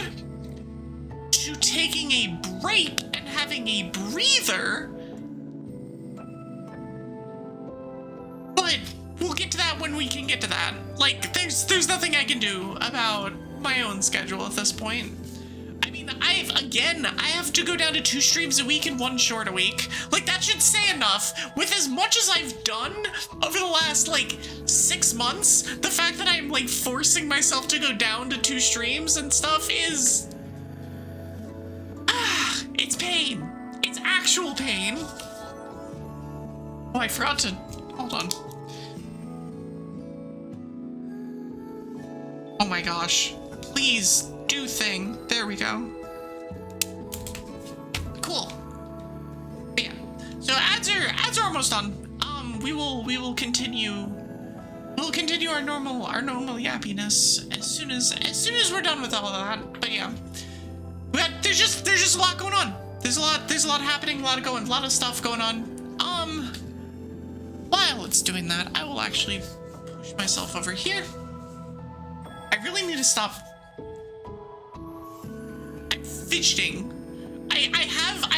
to taking a break and having a breather. But we'll get to that when we can get to that. Like, there's nothing I can do about my own schedule at this point. I mean, I have to go down to 2 streams a week and 1 short a week. Like, that should say enough. With as much as I've done over the last, like, 6 months, the fact that I'm, like, forcing myself to go down to 2 streams and stuff is... it's pain. It's actual pain. Oh, I forgot to... Hold on. Oh my gosh. Please do do thing. There we go. Cool. But yeah. So ads are almost done. We will continue. We'll continue our normal yappiness as soon as we're done with all of that. But yeah, there's just a lot going on. There's a lot happening. A lot of stuff going on. While it's doing that, I will actually push myself over here. I really need to stop. I'm fidgeting. I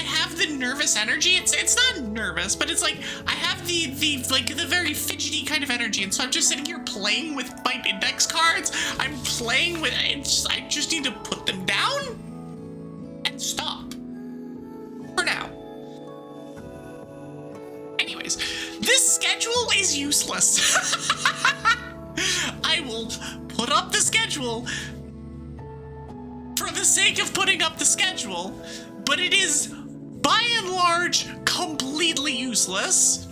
have the nervous energy. It's not nervous, but it's like I have the very fidgety kind of energy, and so I'm just sitting here playing with my index cards. I'm playing with I just need to put them down and stop for now. Anyways, this schedule is useless. I will put up the schedule for the sake of putting up the schedule, but it is by and large completely useless.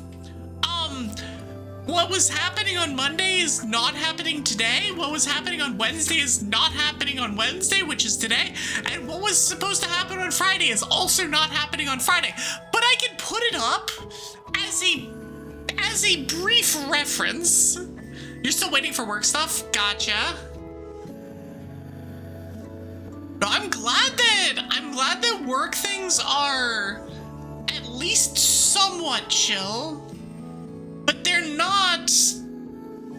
What was happening on Monday is not happening today. What was happening on Wednesday is not happening on Wednesday, which is today. And what was supposed to happen on Friday is also not happening on Friday. But I can put it up as a brief reference. You're still waiting for work stuff? Gotcha. No, I'm glad that work things are at least somewhat chill, but they're not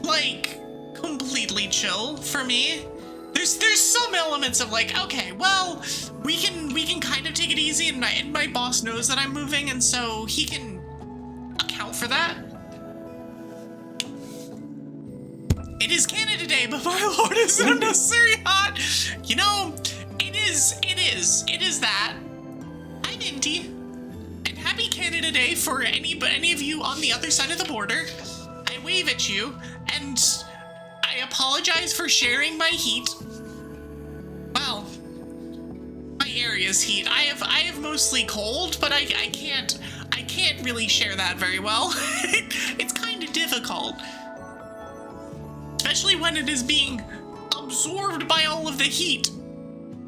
like completely chill for me. There's some elements of like, okay, well, we can kind of take it easy, and my boss knows that I'm moving, and so he can account for that. It is Canada Day, but my lord, is it unnecessary hot? You know, it is that. I'm Indy, and happy Canada Day for any of you on the other side of the border. I wave at you, and I apologize for sharing my heat. Well, my area's heat. I have mostly cold, but I can't really share that very well. It's kind of difficult. Especially when it is being absorbed by all of the heat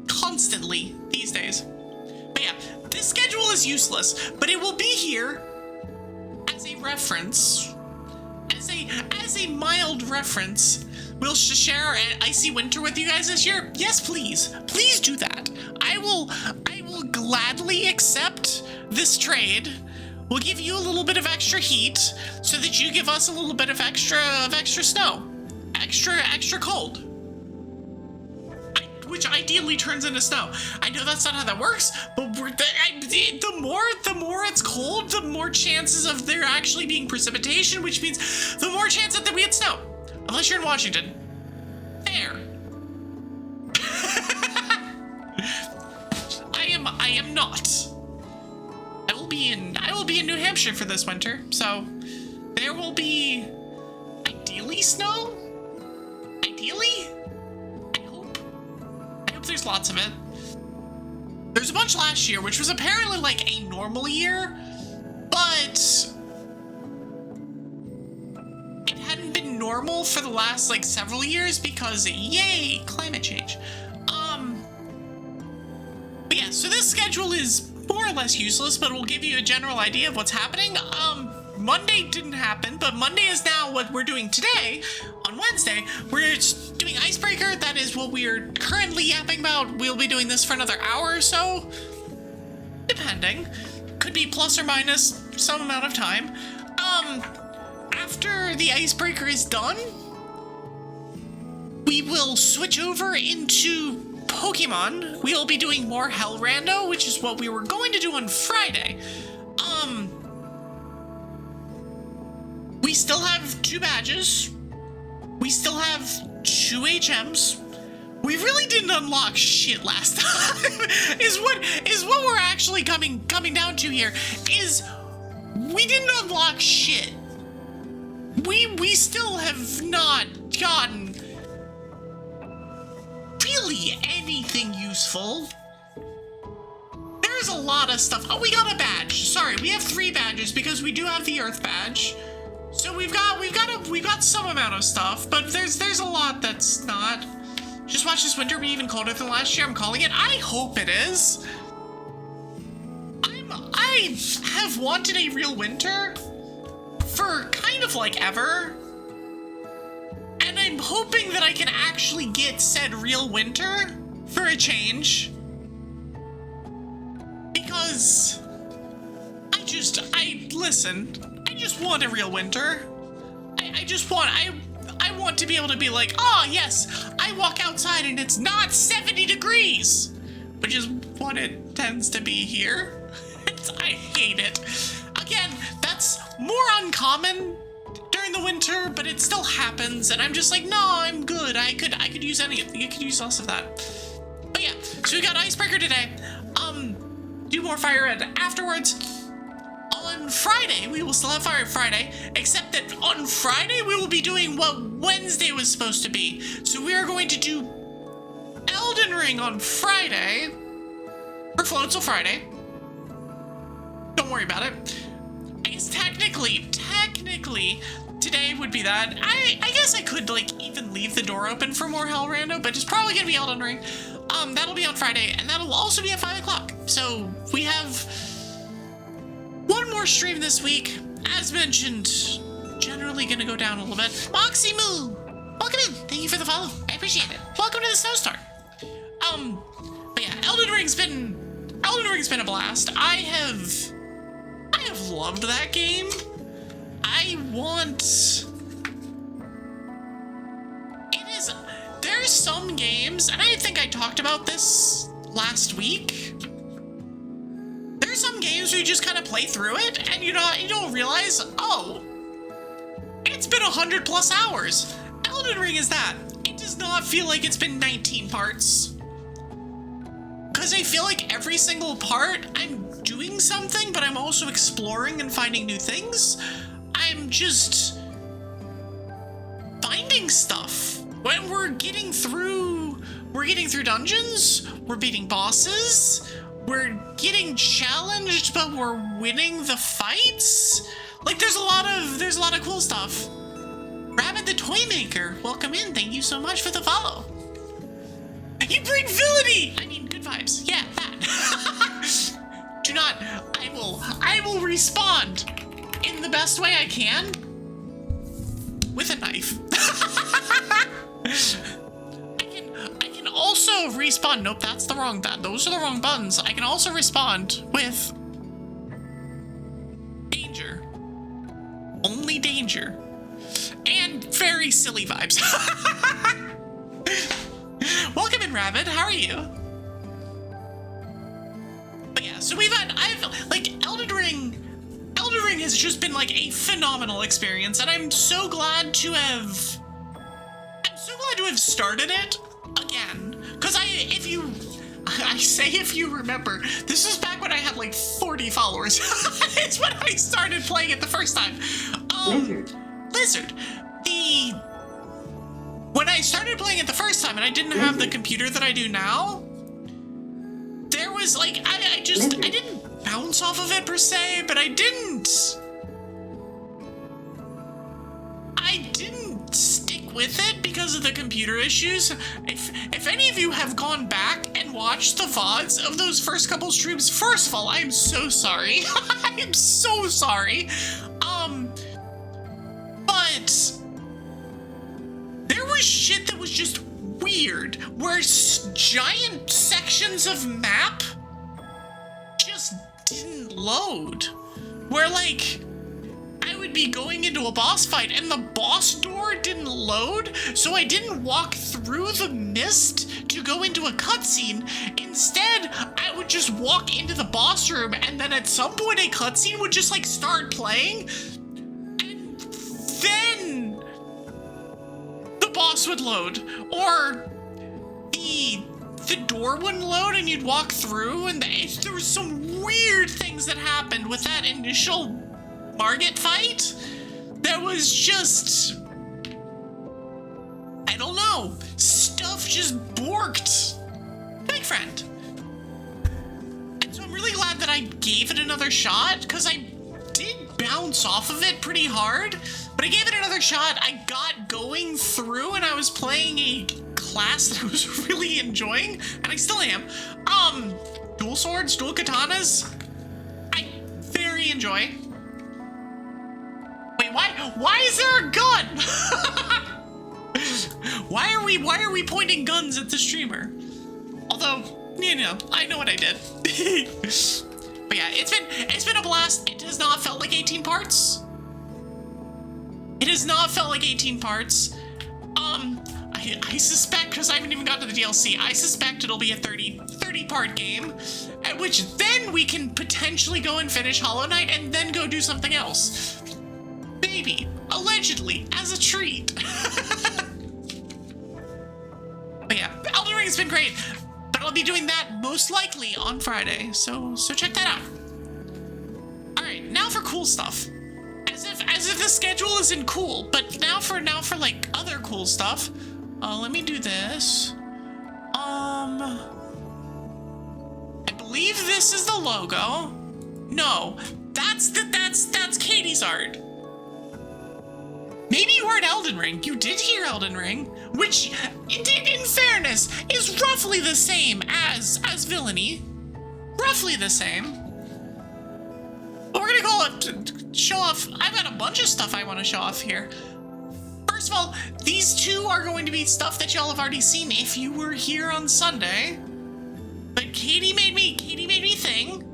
constantly these days. But yeah, this schedule is useless, but it will be here as a reference, as a mild reference. We'll share our icy winter with you guys this year. Yes, please do that. I will gladly accept this trade. We'll give you a little bit of extra heat so that you give us a little bit of extra snow. Extra cold, which ideally turns into snow. I know that's not how that works, but the more it's cold, the more chances of there actually being precipitation, which means the more chance that we get snow. Unless you're in Washington. There. I am not. I will be in New Hampshire for this winter, so there will be ideally snow. Ideally? I hope there's lots of it. There's a bunch last year, which was apparently like a normal year, but it hadn't been normal for the last like several years because yay, climate change. But yeah, so this schedule is more or less useless, but we'll give you a general idea of what's happening. Monday didn't happen, but Monday is now what we're doing today. On Wednesday, we're doing Icebreaker. That is what we're currently yapping about. We'll be doing this for another hour or so, depending. Could be plus or minus some amount of time. After the Icebreaker is done, we will switch over into Pokemon. We'll be doing more Hell Rando, which is what we were going to do on Friday. We still have 2 badges. We still have 2 HMs. We really didn't unlock shit last time. is what we're actually coming down to here. Is we didn't unlock shit. We still have not gotten really anything useful. There's a lot of stuff. Oh, we got a badge. Sorry, we have 3 badges because we do have the Earth badge. So we've got some amount of stuff, but there's a lot that's not. Just just watch this winter be even colder than last year. I'm calling it. I hope it is. I have wanted a real winter for kind of like ever. And I'm hoping that I can actually get said real winter for a change. Because I just want a real winter. I want to be able to be like, oh yes, I walk outside and it's not 70 degrees, which is what it tends to be here. I hate it. Again, that's more uncommon during the winter, but it still happens, and I'm just like, no, I'm good. I could use I could use less of that. But yeah, so we got Icebreaker today. Do more Fire Red afterwards. On Friday, we will still have Fire Friday, except that on Friday, we will be doing what Wednesday was supposed to be. So we are going to do Elden Ring on Friday, or Floatzel Friday. Don't worry about it. I guess technically, today would be that. I guess I could, like, even leave the door open for more Hell Rando, but it's probably gonna be Elden Ring. That'll be on Friday, and that'll also be at 5 o'clock. So we have one more stream this week. As mentioned, generally gonna go down a little bit. Moxie Moo, welcome in. Thank you for the follow. I appreciate it. Welcome to the Snowstorm. But yeah, Elden Ring's been a blast. I have loved that game. There's some games, and I think I talked about this last week. There's some games where you just kind of play through it, and you don't realize, oh, it's been 100+ hours. Elden Ring is that. It does not feel like it's been 19 parts. Because I feel like every single part, I'm doing something, but I'm also exploring and finding new things. I'm just finding stuff. When we're getting through dungeons, we're beating bosses, we're getting challenged, but we're winning the fights. Like there's a lot of cool stuff. Rabbit the Toy Maker, welcome in. Thank you so much for the follow. You bring villainy. I mean, good vibes. Yeah, that. Do not. I will respond in the best way I can with a knife. I can also respawn. Nope, that's the wrong button. Those are the wrong buttons. I can also respond with danger. Only danger. And very silly vibes. Welcome in, Rabbit. How are you? But yeah, so Elden Ring has just been like a phenomenal experience, and I'm so glad to have started it again. Because if you remember, this was back when I had like 40 followers. It's when I started playing it the first time. Lizard. When I started playing it the first time and I didn't have the computer that I do now, there was like, I didn't bounce off of it per se, but I didn't stick with it because of the computer issues. If any of you have gone back and watched the VODs of those first couple streams, first of all, I am so sorry. I am so sorry. But there was shit that was just weird, where giant sections of map just didn't load. Where like, I would be going into a boss fight and the boss door didn't load, so I didn't walk through the mist to go into a cutscene. Instead, I would just walk into the boss room, and then at some point a cutscene would just like start playing, and then the boss would load, or the door wouldn't load and you'd walk through, and there was some weird things that happened with that initial Margit fight. That was just, I don't know, stuff just borked. Big friend. And so I'm really glad that I gave it another shot, because I did bounce off of it pretty hard, but I gave it another shot. I got going through and I was playing a class that I was really enjoying, and I still am. Dual swords, dual katanas, I very enjoy. Wait, why is there a gun? Why are we pointing guns at the streamer? Although, you know, I know what I did. But yeah, it's been a blast. It has not felt like 18 parts. It has not felt like 18 parts. I suspect, because I haven't even gotten to the DLC, I suspect it'll be a 30 part game, at which then we can potentially go and finish Hollow Knight and then go do something else. Maybe, allegedly, as a treat. But yeah, Elden Ring's been great, but I'll be doing that most likely on Friday, so check that out. All right, now for cool stuff. As if the schedule isn't cool, but now for like other cool stuff. Let me do this. I believe this is the logo. No, that's Katie's art. Maybe you heard Elden Ring. You did hear Elden Ring, which, in fairness, is roughly the same as Villainy. Roughly the same. But we're gonna go up to show off. I've got a bunch of stuff I want to show off here. First of all, these two are going to be stuff that y'all have already seen if you were here on Sunday. But Katie made me think.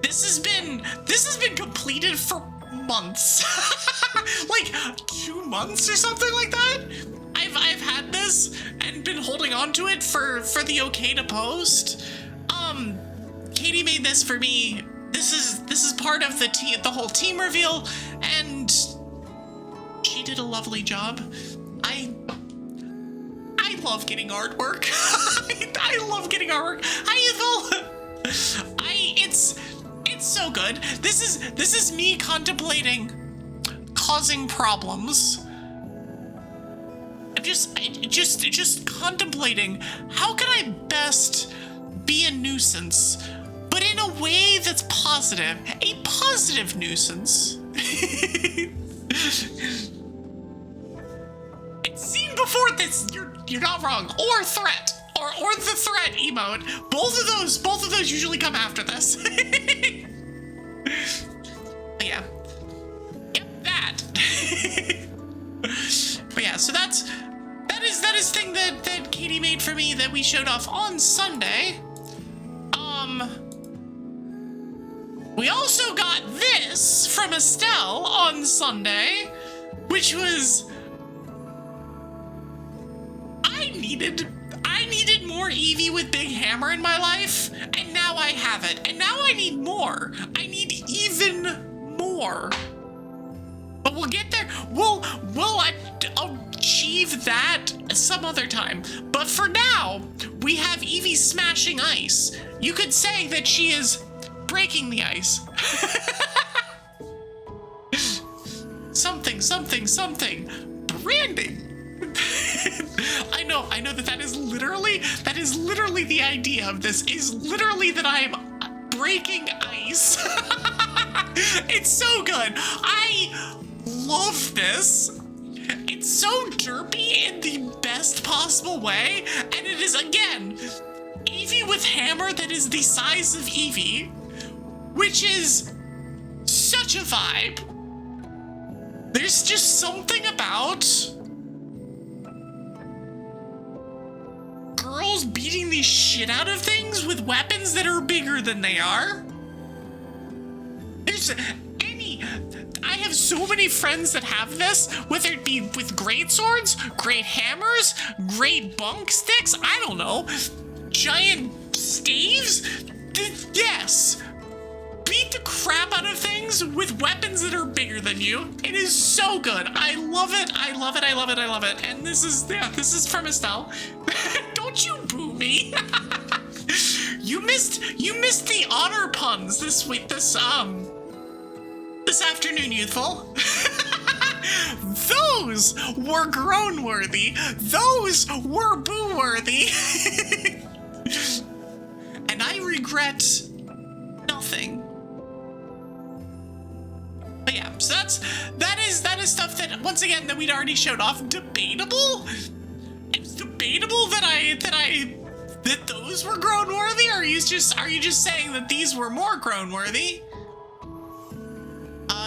This has been completed for months. Like 2 months or something like that. I've had this and been holding on to it for the okay to post. Katie made this for me. This is part of the whole team reveal, and she did a lovely job. I love getting artwork. I love getting artwork. Hi, Ethel. It's so good. This is me contemplating causing problems. I'm just contemplating how can I best be a nuisance, but in a way that's positive. A positive nuisance. It's seen before this. You're not wrong. Or threat. Or the threat emote. Both of those usually come after this. But yeah. Yep, that. But yeah, so that is thing that Katie made for me that we showed off on Sunday. We also got this from Estelle on Sunday, which was I needed more Evie with Big Hammer in my life, and now I have it. And now I need more. I need even more. But we'll get there. We'll achieve that some other time. But for now, we have Evie smashing ice. You could say that she is breaking the ice. something. Branding. I know that is literally the idea of this, is literally that I am breaking ice. It's so good. I love this. It's so derpy in the best possible way, and it is, again, Evie with hammer that is the size of Evie, which is such a vibe. There's just something about girls beating the shit out of things with weapons that are bigger than they are. I have so many friends that have this, whether it be with great swords, great hammers, great bunk sticks, I don't know, giant staves. Yes. Beat the crap out of things with weapons that are bigger than you. It is so good. I love it. And this is from Estelle. Don't you boo me. You missed the honor puns this week, this afternoon, youthful. Those were groan worthy. Those were boo worthy. And I regret nothing. But yeah, so that is stuff that, once again, that we'd already showed off. Debatable? It's debatable. debatable that those were groan worthy, or are you just saying that these were more groan worthy?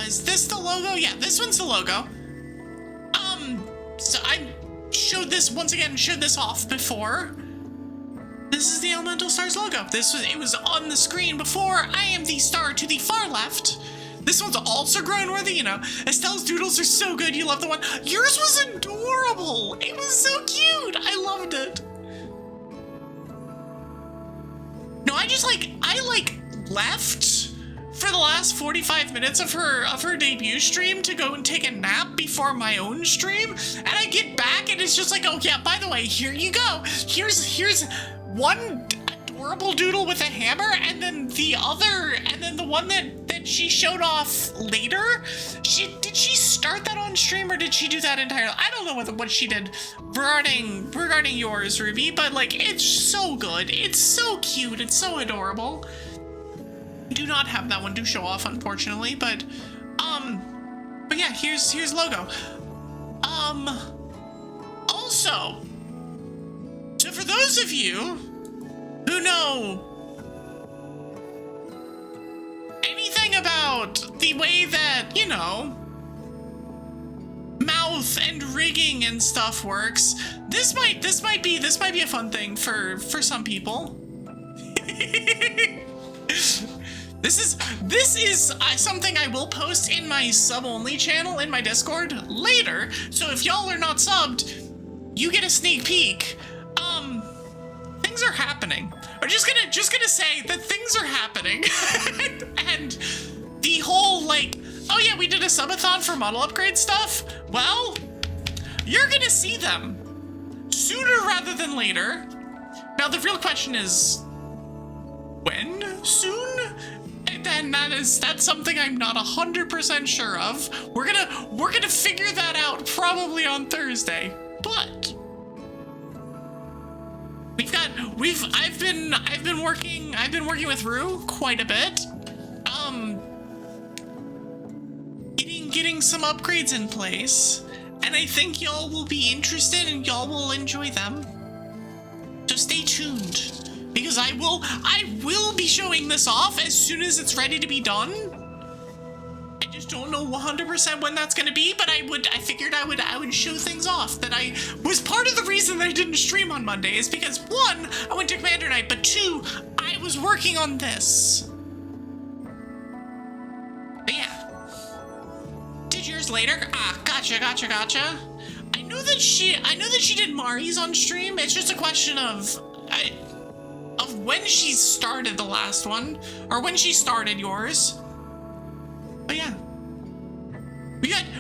Is this the logo? Yeah, this one's the logo. So I showed this off before. This is the Elemental Stars logo. It was on the screen before. I am the star to the far left. This one's also groan worthy, you know. Estelle's doodles are so good. You love the one. Yours was adorable. It was so cute. I loved it. No, I left for the last 45 minutes of her debut stream to go and take a nap before my own stream, and I get back and it's just like, oh yeah, by the way, here you go. Here's one adorable doodle with a hammer, and then the one that she showed off later. Did she start that on stream, or did she do that entirely? I don't know what she did regarding yours, Ruby, but like, it's so good. It's so cute. It's so adorable. I do not have that one to show off, unfortunately, but yeah, here's logo. Also, so for those of you who know anything about the way that, you know, mouth and rigging and stuff works, this might be a fun thing for some people. This is something I will post in my sub-only channel in my Discord later. So if y'all are not subbed, you get a sneak peek. Things are happening. We're just gonna say that things are happening, and the whole like, oh yeah, we did a subathon for model upgrade stuff. Well, you're gonna see them sooner rather than later. Now the real question is, when soon? And that's something I'm not 100% sure of. We're gonna figure that out probably on Thursday. But I've been working with Rue quite a bit. Getting some upgrades in place, and I think y'all will be interested and y'all will enjoy them. So stay tuned, because I will be showing this off as soon as it's ready to be done. I just don't know 100% when that's gonna be, but I figured I would show things off. That I was part of the reason that I didn't stream on Monday is because 1, I went to Commander Night, but 2, I was working on this. But yeah. Did yours later? Ah, gotcha. I know that she did Mari's on stream. It's just a question of when she started the last one, or when she started yours. But yeah,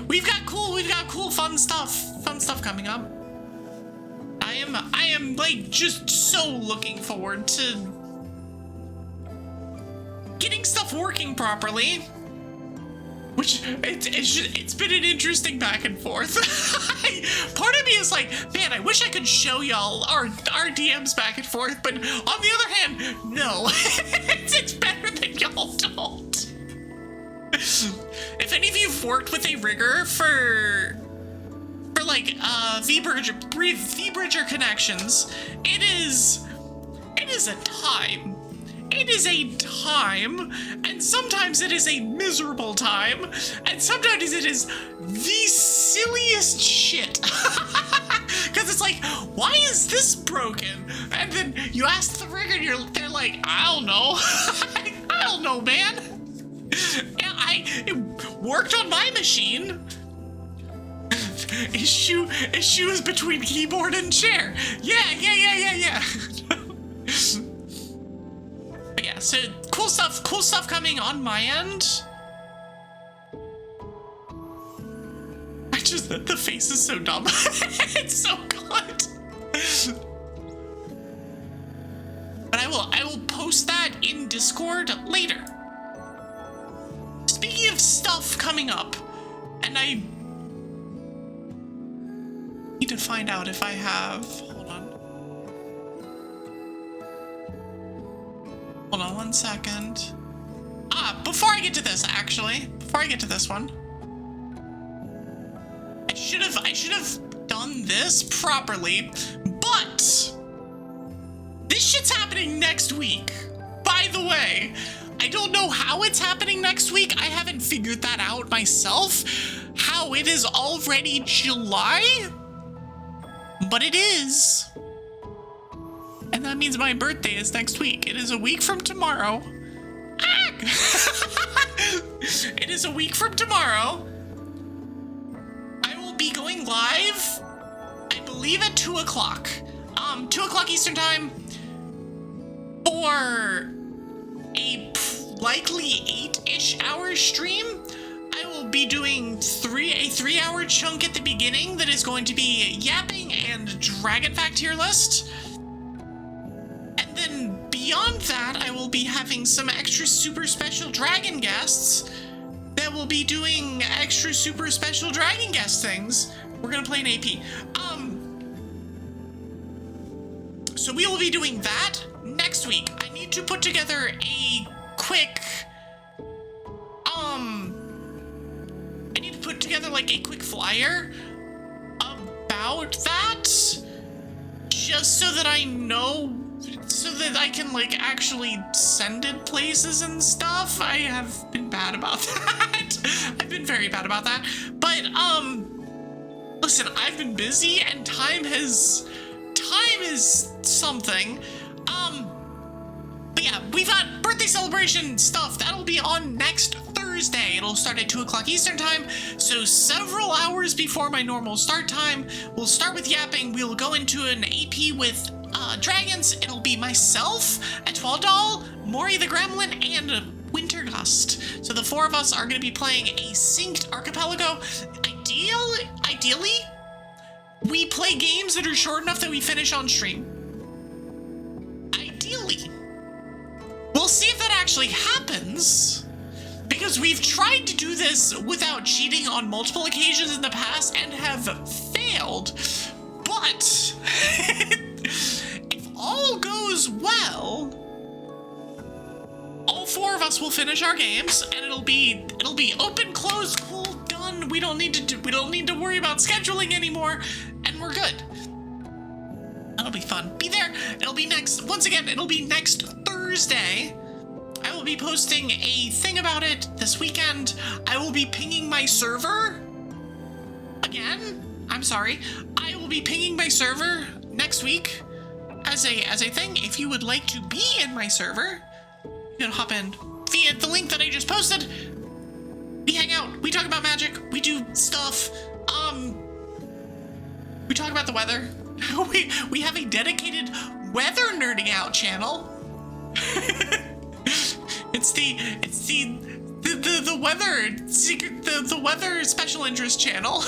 we've got cool fun stuff coming up. I am like just so looking forward to getting stuff working properly. Which, it's been an interesting back and forth. Part of me is like, man, I wish I could show y'all our DMs back and forth, but on the other hand, no. it's better that y'all don't. If any of you've worked with a rigger for like V-Bridger connections, it is a time. It is a time, and sometimes it is a miserable time, and sometimes it is the silliest shit. Because it's like, why is this broken? And then you ask the rigger, and they're like, I don't know. I don't know, man. Yeah, it worked on my machine. Issue is between keyboard and chair. Yeah. But yeah, so cool stuff coming on my end. The face is so dumb. It's so good. But I will post that in Discord later. Speaking of stuff coming up, and I need to find out if I have, hold on 1 second. Before I get to this one, I should have done this properly, but shit's happening next week. By the way, I don't know how it's happening next week. I haven't figured that out myself. How it is already July? But it is. And that means my birthday is next week. It is a week from tomorrow. Ah! It is a week from tomorrow. I will be going live, I believe at 2 o'clock. 2 o'clock Eastern time for a likely 8-ish hour stream. I will be doing a 3-hour chunk at the beginning that is going to be yapping and Dragon Fact tier list. And then beyond that, I will be having some extra super special dragon guests that will be doing extra super special dragon guest things. We're gonna play an AP. So we will be doing that next week. I need to put together a quick, like a quick flyer about that, just so that I know, so that I can like actually send it places and stuff. I have been bad about that. I've been very bad about that. But listen, I've been busy and time is something. But yeah, we've got birthday celebration stuff. That'll be on next Thursday. It'll start at 2 o'clock Eastern time, so several hours before my normal start time. We'll start with yapping. We'll go into an AP with dragons. It'll be myself, a Doll, Mori the Gremlin, and Wintergust. So the four of us are going to be playing a synced archipelago. Ideally, we play games that are short enough that we finish on stream. Ideally. We'll see if that actually happens, because we've tried to do this without cheating on multiple occasions in the past and have failed. But if all goes well, all four of us will finish our games, and it'll be open, close, cool, done. We don't need to worry about scheduling anymore, and we're good. That'll be fun. Be there. It'll be next Thursday. I will be posting a thing about it this weekend. I will be pinging my server again. I'm sorry. I will be pinging my server next week as a thing. If you would like to be in my server, you can hop in via the link that I just posted. We hang out. We talk about magic. We do stuff. We talk about the weather. We have a dedicated weather nerding out channel. It's the weather special interest channel.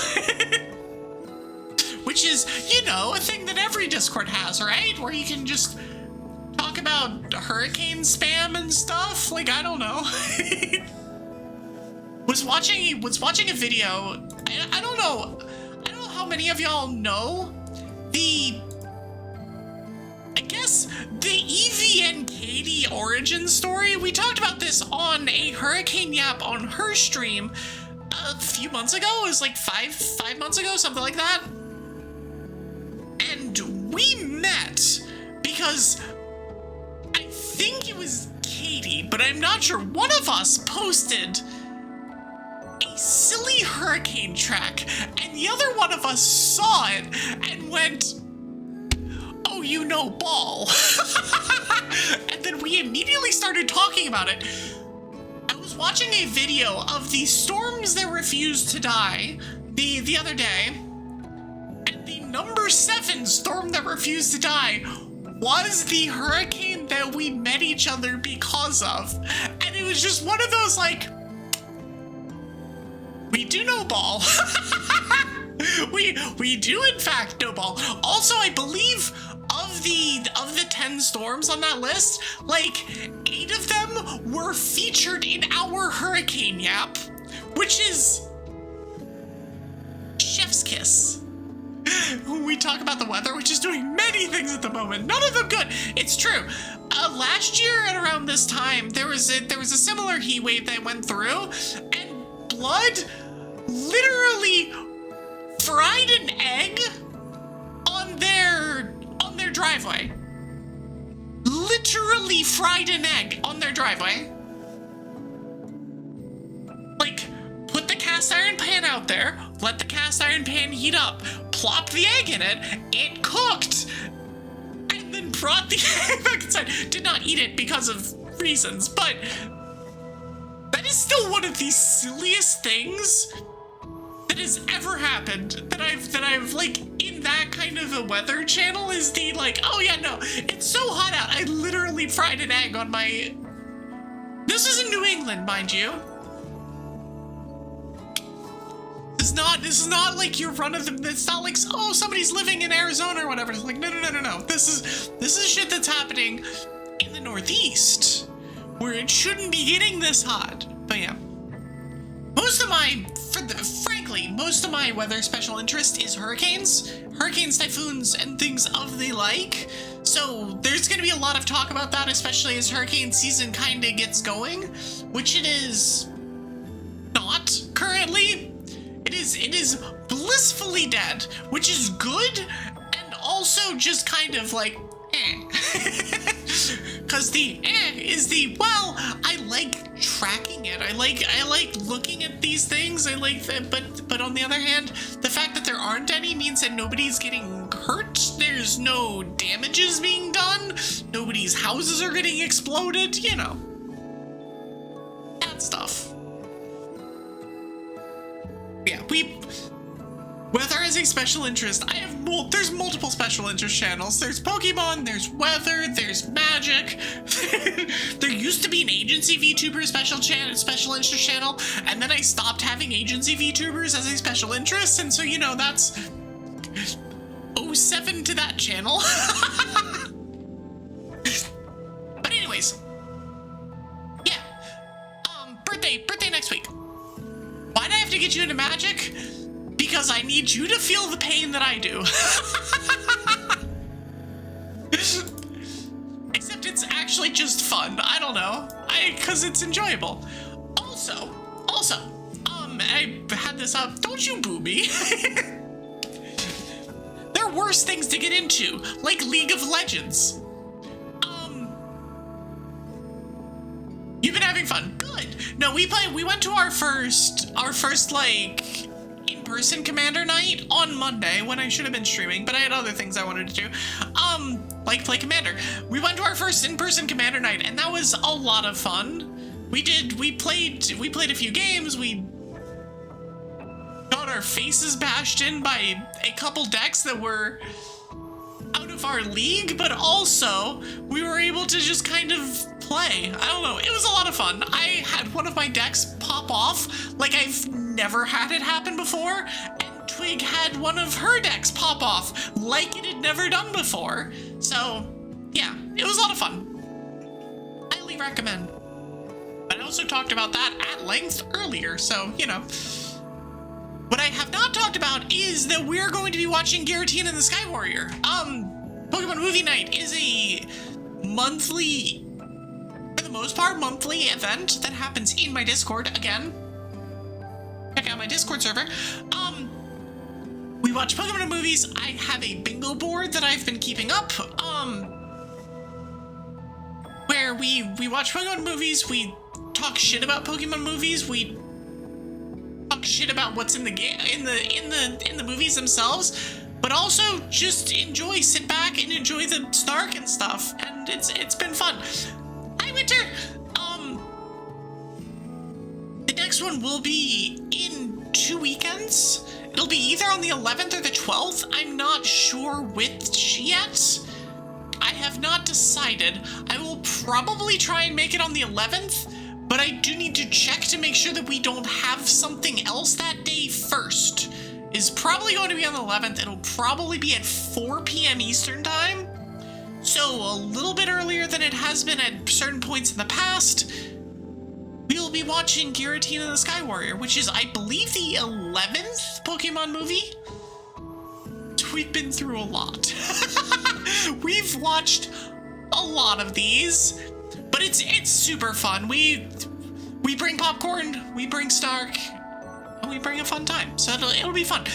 Which is, a thing that every Discord has, right? Where you can just talk about hurricane spam and stuff. Like, I don't know. was watching a video. I don't know how many of y'all know the Evie and Katie origin story. We talked about this on a Hurricane Yap on her stream a few months ago. It was like five months ago, something like that. And we met because I think it was Katie, but I'm not sure. One of us posted a silly hurricane track, and the other one of us saw it and went, "Oh, ball." And then we immediately started talking about it. I was watching a video of the storms that refused to die the other day, and the number 7 storm that refused to die was the hurricane that we met each other because of. And it was just one of those, like, we do know ball. we do in fact know ball. Also, I believe of the 10 storms on that list, like 8 of them were featured in our Hurricane Yap, which is chef's kiss. We talk about the weather, which is doing many things at the moment, none of them good. It's true. Last year at around this time, there was a similar heat wave that went through, and Blood literally fried an egg on their driveway. literally fried an egg on their driveway. Like, put the cast iron pan out there, let the cast iron pan heat up, plop the egg in it, it cooked, and then brought the egg back inside. Did not eat it because of reasons, but that is still one of the silliest things that has ever happened that I've like in that kind of a weather channel is the like, oh yeah, no, it's so hot out. I literally fried an egg on my, this is in New England, mind you. This is not like your run of the, it's not like, oh, somebody's living in Arizona or whatever. It's like, no. This is shit that's happening in the Northeast where it shouldn't be getting this hot. But yeah. Frankly, most of my weather special interest is hurricanes, typhoons, and things of the like. So there's going to be a lot of talk about that, especially as hurricane season kind of gets going, which it is not currently. It is blissfully dead, which is good, and also just kind of like, Because the is the, well, I like tracking it. I like looking at these things. I like that, but on the other hand, the fact that there aren't any means that nobody's getting hurt. There's no damages being done. Nobody's houses are getting exploded, you know. That stuff. Yeah, weather is a special interest. There's multiple special interest channels. There's Pokemon, there's weather, there's magic. There used to be an agency VTuber special interest channel, and then I stopped having agency VTubers as a special interest, and so, you know, that's 07 to that channel. But anyways, yeah, birthday next week. Why'd I have to get you into magic? Because I need you to feel the pain that I do. Except it's actually just fun. I don't know. Because it's enjoyable. Also, I had this up. Don't you boo me. There are worse things to get into, like League of Legends. You've been having fun. Good. No, we went to our first like in-person commander night on Monday when I should have been streaming, but I had other things I wanted to do. Like play commander. We went to our first in-person commander night, and that was a lot of fun. We played a few games. We got our faces bashed in by a couple decks that were out of our league, but also we were able to just kind of play. I don't know, it was a lot of fun. I had one of my decks pop off like I've never had it happen before, and Twig had one of her decks pop off like it had never done before. So yeah, it was a lot of fun. Highly recommend. But I also talked about that at length earlier, so you know. What I have not talked about is that we're going to be watching Giratina and the Sky Warrior. Pokemon Movie Night is a monthly, for the most part, monthly event that happens in my Discord. Again, check out my Discord server. We watch Pokemon movies. I have a bingo board that I've been keeping up, where we watch Pokemon movies, we talk shit about Pokemon movies, we talk shit about what's in the game, in the movies themselves, but also just sit back and enjoy the snark and stuff, and it's been fun. Hi, Winter. The next one will be in 2 weekends. It'll be either on the 11th or the 12th. I'm not sure which yet. I have not decided. I will probably try and make it on the 11th, but I do need to check to make sure that we don't have something else that day first. It's probably going to be on the 11th. It'll probably be at 4 p.m. Eastern time. So a little bit earlier than it has been at certain points in the past. We'll be watching Giratina and the Sky Warrior, which is, I believe, the 11th Pokemon movie. We've been through a lot. We've watched a lot of these, but it's super fun. We bring popcorn, we bring Stark, and we bring a fun time. So it'll be fun.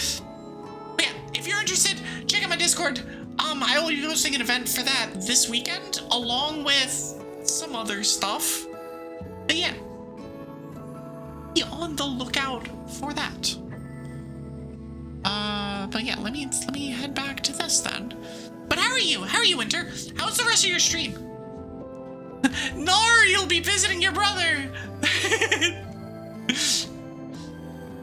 But yeah, if you're interested, check out my Discord. I will be hosting an event for that this weekend, along with some other stuff. But yeah, be on the lookout for that. But yeah, let me head back to this then. But how are you? How are you, Winter? How's the rest of your stream? Nar, you'll be visiting your brother.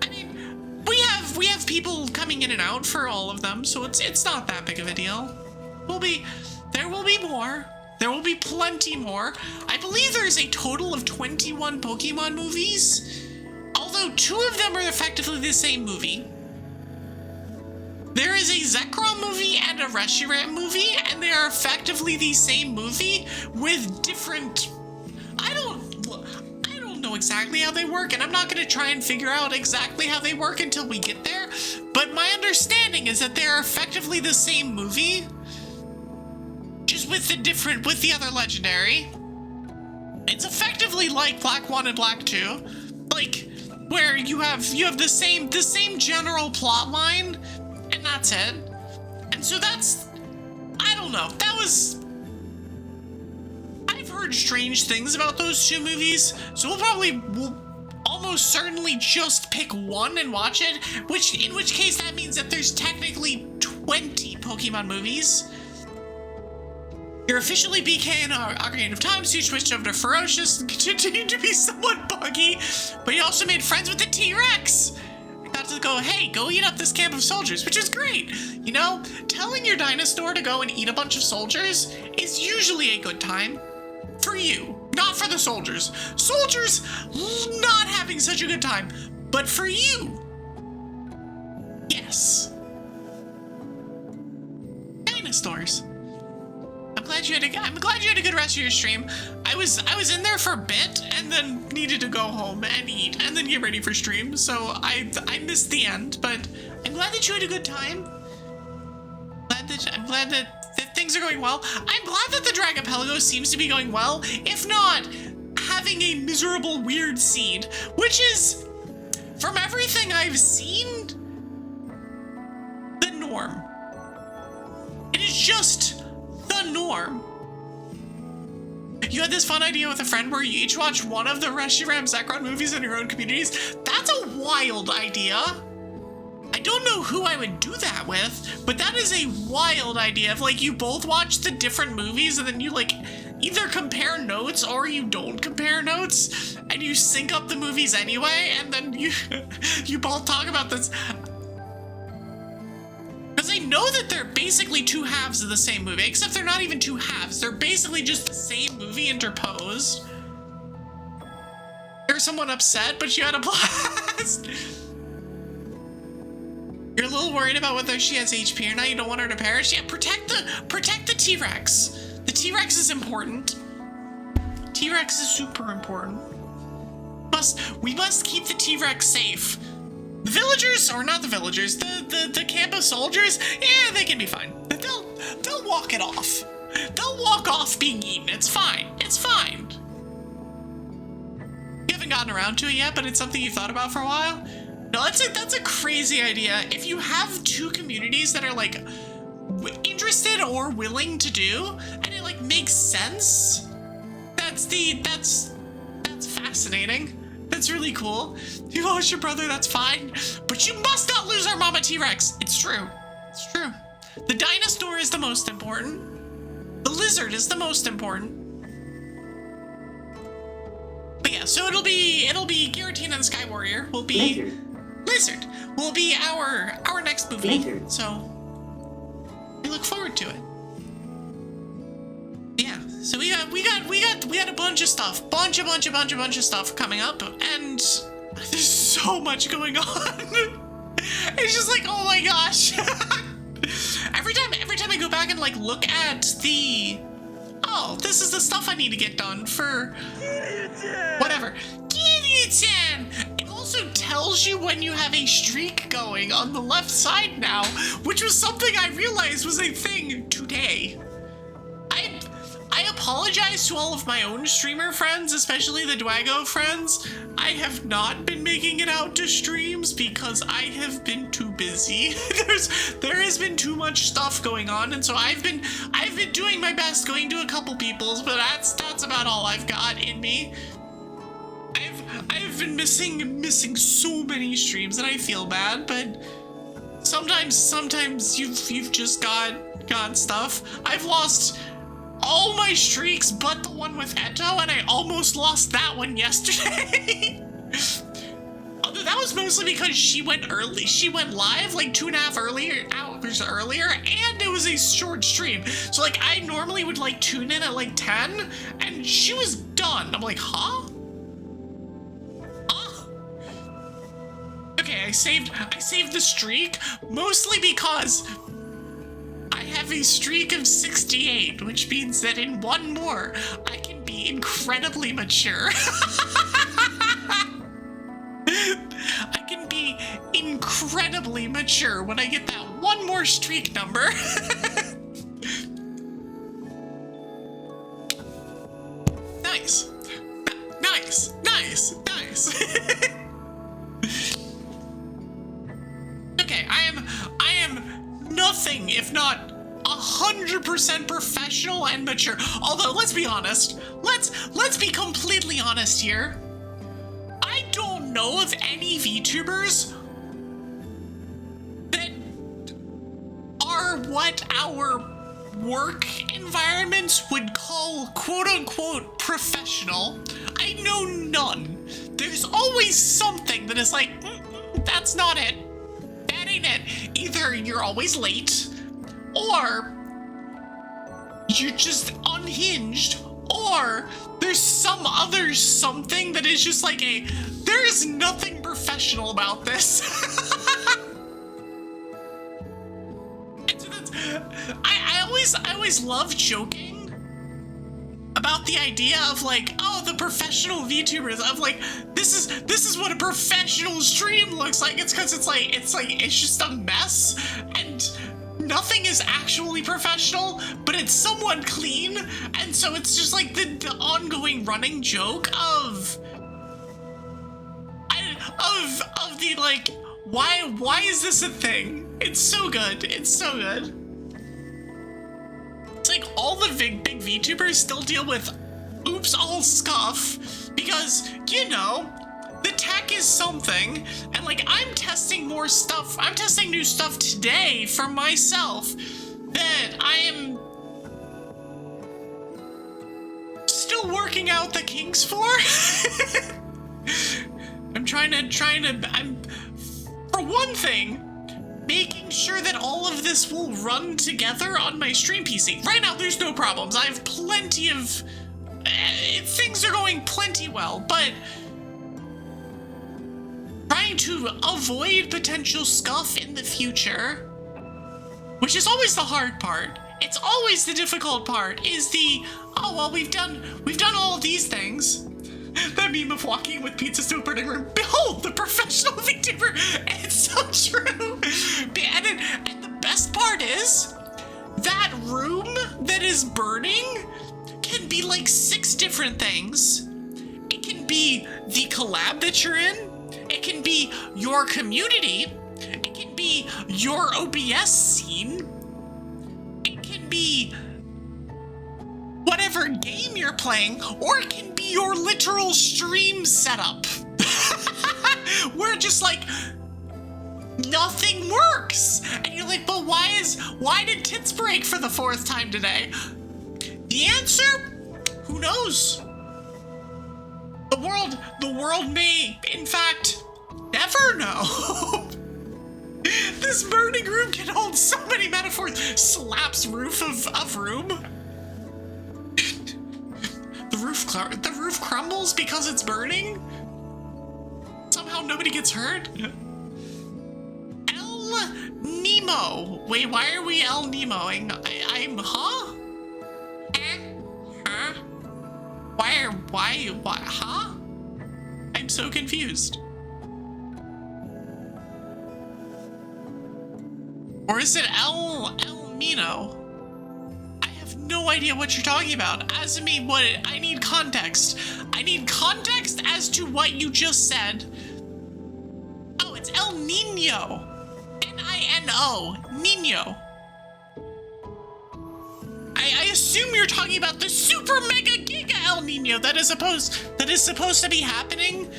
I mean, we have people coming in and out for all of them, so it's not that big of a deal. There will be more. There will be plenty more. I believe there's a total of 21 Pokemon movies, although 2 of them are effectively the same movie. There is a Zekrom movie and a Reshiram movie, and they are effectively the same movie with different... I don't know exactly how they work, and I'm not going to try and figure out exactly how they work until we get there, but my understanding is that they are effectively the same movie, just with the other legendary. It's effectively like Black 1 and Black 2, like, where you have the same general plot line, and that's it. And so that's, I don't know, I've heard strange things about those 2 movies, so we'll almost certainly just pick one and watch it, in which case that means that there's technically 20 Pokemon movies. You're officially BK in Ocarina of Time, so you switched over to Ferocious and continued to be somewhat buggy, but you also made friends with the T-Rex. Got to go eat up this camp of soldiers, which is great. You know, telling your dinosaur to go and eat a bunch of soldiers is usually a good time. For you, not for the soldiers. Soldiers not having such a good time, but for you, yes. Dinosaurs. I'm glad you had a good rest of your stream. I was in there for a bit and then needed to go home and eat and then get ready for stream, so I missed the end, but I'm glad that you had a good time. I'm glad that things are going well. I'm glad that the Dragapelago seems to be going well, if not having a miserable weird seed, which is, from everything I've seen, the norm. It is just the norm. You had this fun idea with a friend where you each watch one of the Reshiram Zekrom movies in your own communities. That's a wild idea. I don't know who I would do that with, but that is a wild idea of like you both watch the different movies and then you like either compare notes or you don't compare notes and you sync up the movies anyway and then you both talk about this. Because I know that they're basically 2 halves of the same movie, except they're not even 2 halves. They're basically just the same movie interposed. There's someone upset, but you had a blast. You're a little worried about whether she has HP or not. You don't want her to perish. Yeah, protect the T-Rex. The T-Rex is important. T-Rex is super important. We must keep the T-Rex safe. The villagers, or not the villagers, the camp of soldiers, yeah, they can be fine. They'll walk it off. They'll walk off being eaten. It's fine. It's fine. You haven't gotten around to it yet, but it's something you've thought about for a while. No, that's a crazy idea. If you have 2 communities that are like interested or willing to do, and it like makes sense, that's fascinating. That's really cool. You lost your brother, that's fine. But you must not lose our mama T-Rex. It's true. It's true. The dinosaur is the most important. The lizard is the most important. But yeah, so it'll be Giratina and the Sky Warrior will be Lizard will be our next movie. Lizard. So I look forward to it. Yeah, so we got a bunch of stuff, bunch of stuff coming up, and there's so much going on. It's just like, oh my gosh. every time I go back and like look at the, oh, this is the stuff I need to get done for whatever. Kiryu-chan! It also tells you when you have a streak going on the left side now, which was something I realized was a thing today. I apologize to all of my own streamer friends, especially the Dwago friends. I have not been making it out to streams because I have been too busy. There has been too much stuff going on, and so I've been doing my best going to a couple people's, but that's about all I've got in me. I've been missing so many streams and I feel bad, but sometimes you've just got stuff. I've lost all my streaks but the one with Eto, and I almost lost that one yesterday. Although that was mostly because she went early. She went live like 2.5 hours earlier, and it was a short stream. So like I normally would like tune in at like 10, and she was done. I'm like, huh? Okay, I saved the streak mostly because I have a streak of 68, which means that in one more I can be incredibly mature. I can be incredibly mature when I get that one more streak number. Nice. Nice. Okay, I am nothing if not 100% professional and mature. Although, let's be honest. Let's be completely honest here. I don't know of any VTubers that are what our work environments would call quote-unquote professional. I know none. There's always something that is like, that's not it. That ain't it. Either you're always late, or you're just unhinged, or there's some other something that is just like there is nothing professional about this. I always love joking about the idea of like, oh, the professional VTubers, of like, this is what a professional stream looks like. It's because it's just a mess and nothing is actually professional, but it's somewhat clean, and so it's just like the ongoing running joke of the like, why is this a thing? It's so good. It's so good. It's like all the big VTubers still deal with oops all scuff because, you know, the tech is something, and like I'm testing more stuff. I'm testing new stuff today for myself that I am still working out the kinks for. I'm for one thing, making sure that all of this will run together on my stream PC. Right now, there's no problems. I have plenty of things are going plenty well, but trying to avoid potential scuff in the future, which is always the hard part. It's always the difficult part, is the, oh, well, we've done all of these things. That meme of walking with pizzas to a burning room. Behold, the professional VTuber. It's so true. And the best part is, that room that is burning can be like 6 different things. It can be the collab that you're in. It can be your community. It can be your OBS scene. It can be whatever game you're playing, or it can be your literal stream setup. Where just like nothing works. And you're like, but why did tits break for the 4th time today? The answer? Who knows? The world may, in fact, never know. This burning room can hold so many metaphors. Slaps roof of room. The roof crumbles because it's burning? Somehow nobody gets hurt? El Nemo. Wait, why are we El Nemoing? I'm, huh? Huh? Why, huh? I'm so confused. Or is it El Mino? I have no idea what you're talking about. As in me, what? I need context. I need context as to what you just said. Oh, it's El Nino. N-I-N-O. Nino. I assume you're talking about the super mega giga El Nino that is supposed to be happening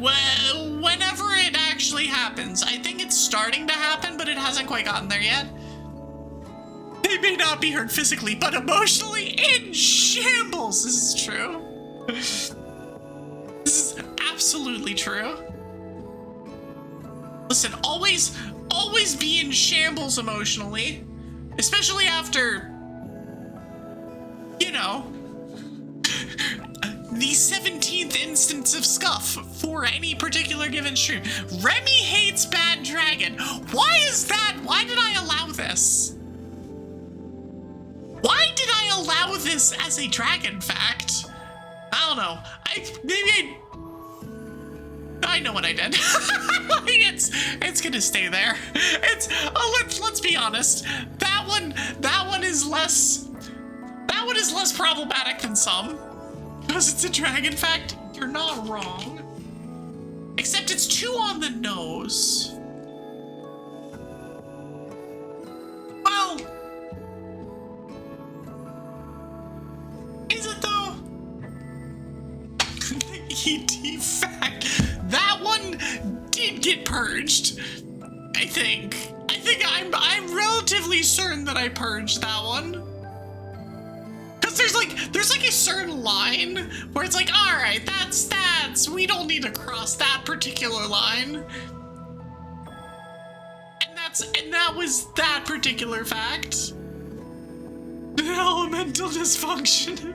whenever it actually happens. I think it's starting to happen, but it hasn't quite gotten there yet. They may not be hurt physically, but emotionally in shambles. This is true. This is absolutely true. Listen, always be in shambles emotionally, especially after, you know, the 17th instance of scuff for any particular given stream. Remy hates Bad Dragon. Why is that? Why did I allow this? Why did I allow this as a dragon fact? I don't know. I know what I did. It's gonna stay there. Let's be honest. That one is less problematic than some. Because it's a dragon fact, you're not wrong. Except it's too on the nose. Well, is it though? The ET fact. That one did get purged. I think I'm relatively certain that I purged that one. There's like a certain line where it's like, all right, that's we don't need to cross that particular line. And that was that particular fact. Elemental dysfunction.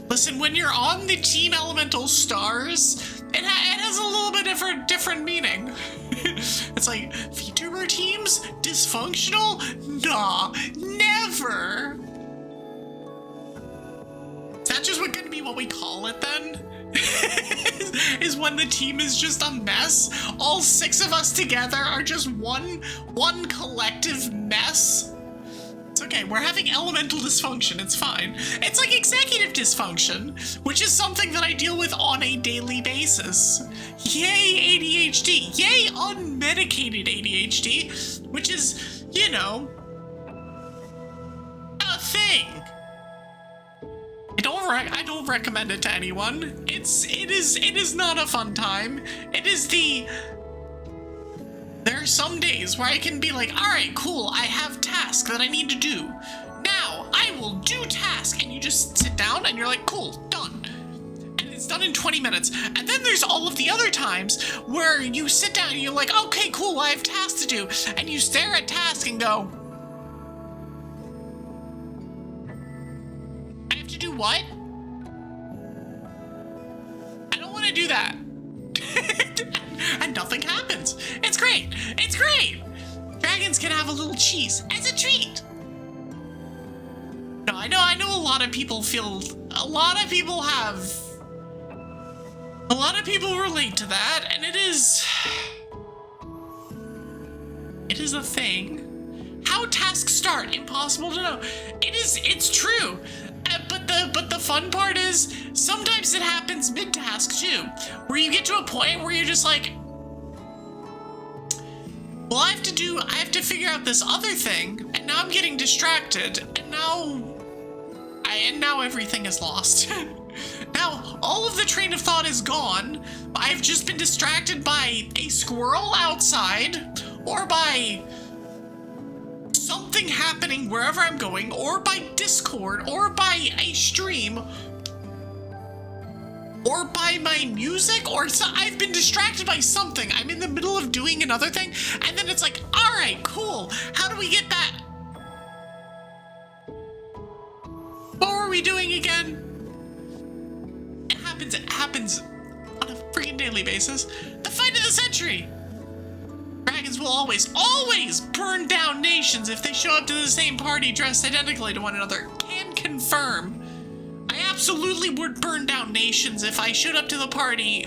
Listen, when you're on the Team Elemental stars, it has a little bit different meaning. It's like, VTuber teams? Dysfunctional? Nah, never. Is that just gonna be what we call it then? Is when the team is just a mess? All 6 of us together are just one collective mess? It's okay, we're having elemental dysfunction, it's fine. It's like executive dysfunction, which is something that I deal with on a daily basis. Yay ADHD, yay unmedicated ADHD, which is, you know, a thing. I don't recommend it to anyone. It is not a fun time. There are some days where I can be like, all right, cool, I have tasks that I need to do. Now, I will do task. And you just sit down and you're like, cool, done. And it's done in 20 minutes. And then there's all of the other times where you sit down and you're like, okay, cool, I have tasks to do. And you stare at task and go, I have to do what? I don't want to do that. And nothing happens. It's great. It's great. Dragons can have a little cheese as a treat. No, I know a lot of people relate to that, and it is a thing. How tasks start, impossible to know. It's true. But the fun part is sometimes it happens mid-task too, where you get to a point where you're just like, well, I have to figure out this other thing, and now I'm getting distracted, and now everything is lost. Now all of the train of thought is gone. I've just been distracted by a squirrel outside, or by something happening wherever I'm going, or by Discord, or by a stream, or by my music, or I've been distracted by something. I'm in the middle of doing another thing, and then it's like, all right, cool. How do we get that? What were we doing again? It happens on a freaking daily basis. The fight of the century. Dragons will always burn down nations if they show up to the same party dressed identically to one another. Can confirm. I absolutely would burn down nations if I showed up to the party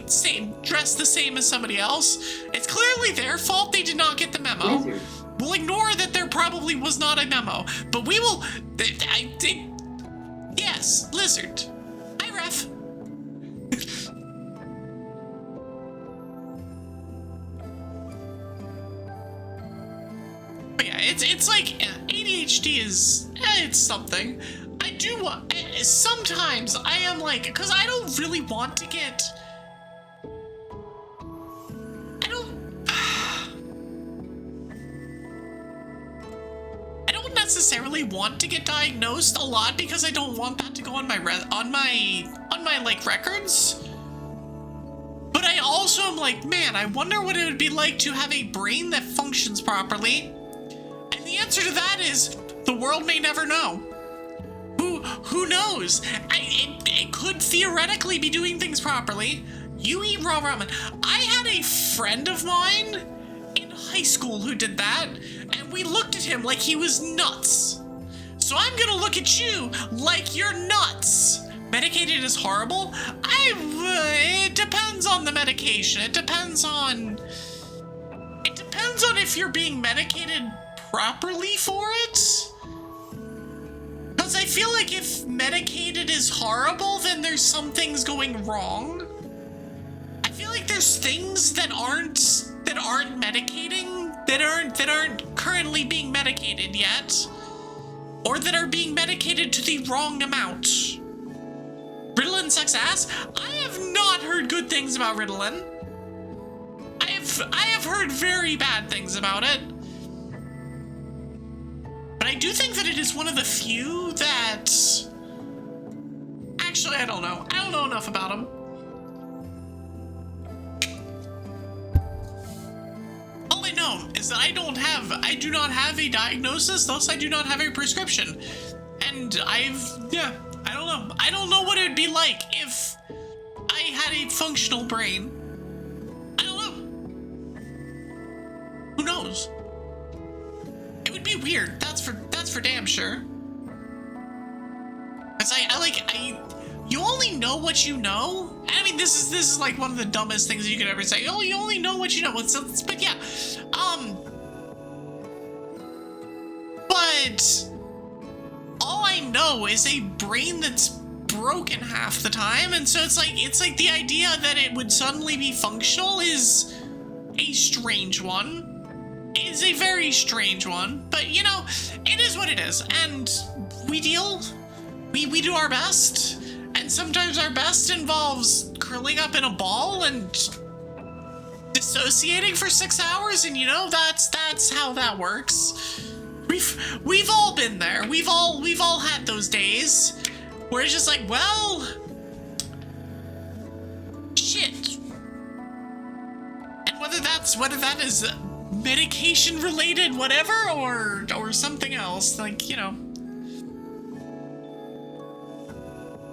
dressed the same as somebody else. It's clearly their fault they did not get the memo. We'll ignore that there probably was not a memo, but we will... yes, Lizard. Hi, Ref. But yeah, it's like ADHD is... it's something. I do... sometimes I am like... because I don't really want to get... necessarily want to get diagnosed a lot because I don't want that to go on my like records. But I also am like, man, I wonder what it would be like to have a brain that functions properly. And the answer to that is the world may never know. Who knows? It could theoretically be doing things properly. You eat raw ramen. I had a friend of mine in high school who did that, and we looked at him like he was nuts. So I'm gonna look at you like you're nuts. Medicated is horrible? It depends on the medication. It depends on if you're being medicated properly for it. Because I feel like if medicated is horrible, then there's some things going wrong. I feel like there's things that aren't medicating, that aren't currently being medicated yet, or that are being medicated to the wrong amount. Ritalin sucks ass? I have not heard good things about Ritalin. I have heard very bad things about it. But I do think that it is one of the few that... Actually, I don't know. I don't know enough about them. All I know is that I do not have a diagnosis, thus I do not have a prescription. And I don't know. I don't know what it would be like if I had a functional brain. I don't know. Who knows? It would be weird. That's for damn sure. Cause you only know what you know. I mean, this is like one of the dumbest things you could ever say. Oh, you only know what you know. But yeah, but all I know is a brain that's broken half the time, and so it's like the idea that it would suddenly be functional is a strange one. Is a very strange one, but you know, it is what it is, and we deal. We do our best, and sometimes our best involves curling up in a ball and dissociating for 6 hours, and you know, that's how that works. We've all been there. We've all had those days where it's just like, well, shit. And whether that is medication related, whatever, or something else, like, you know.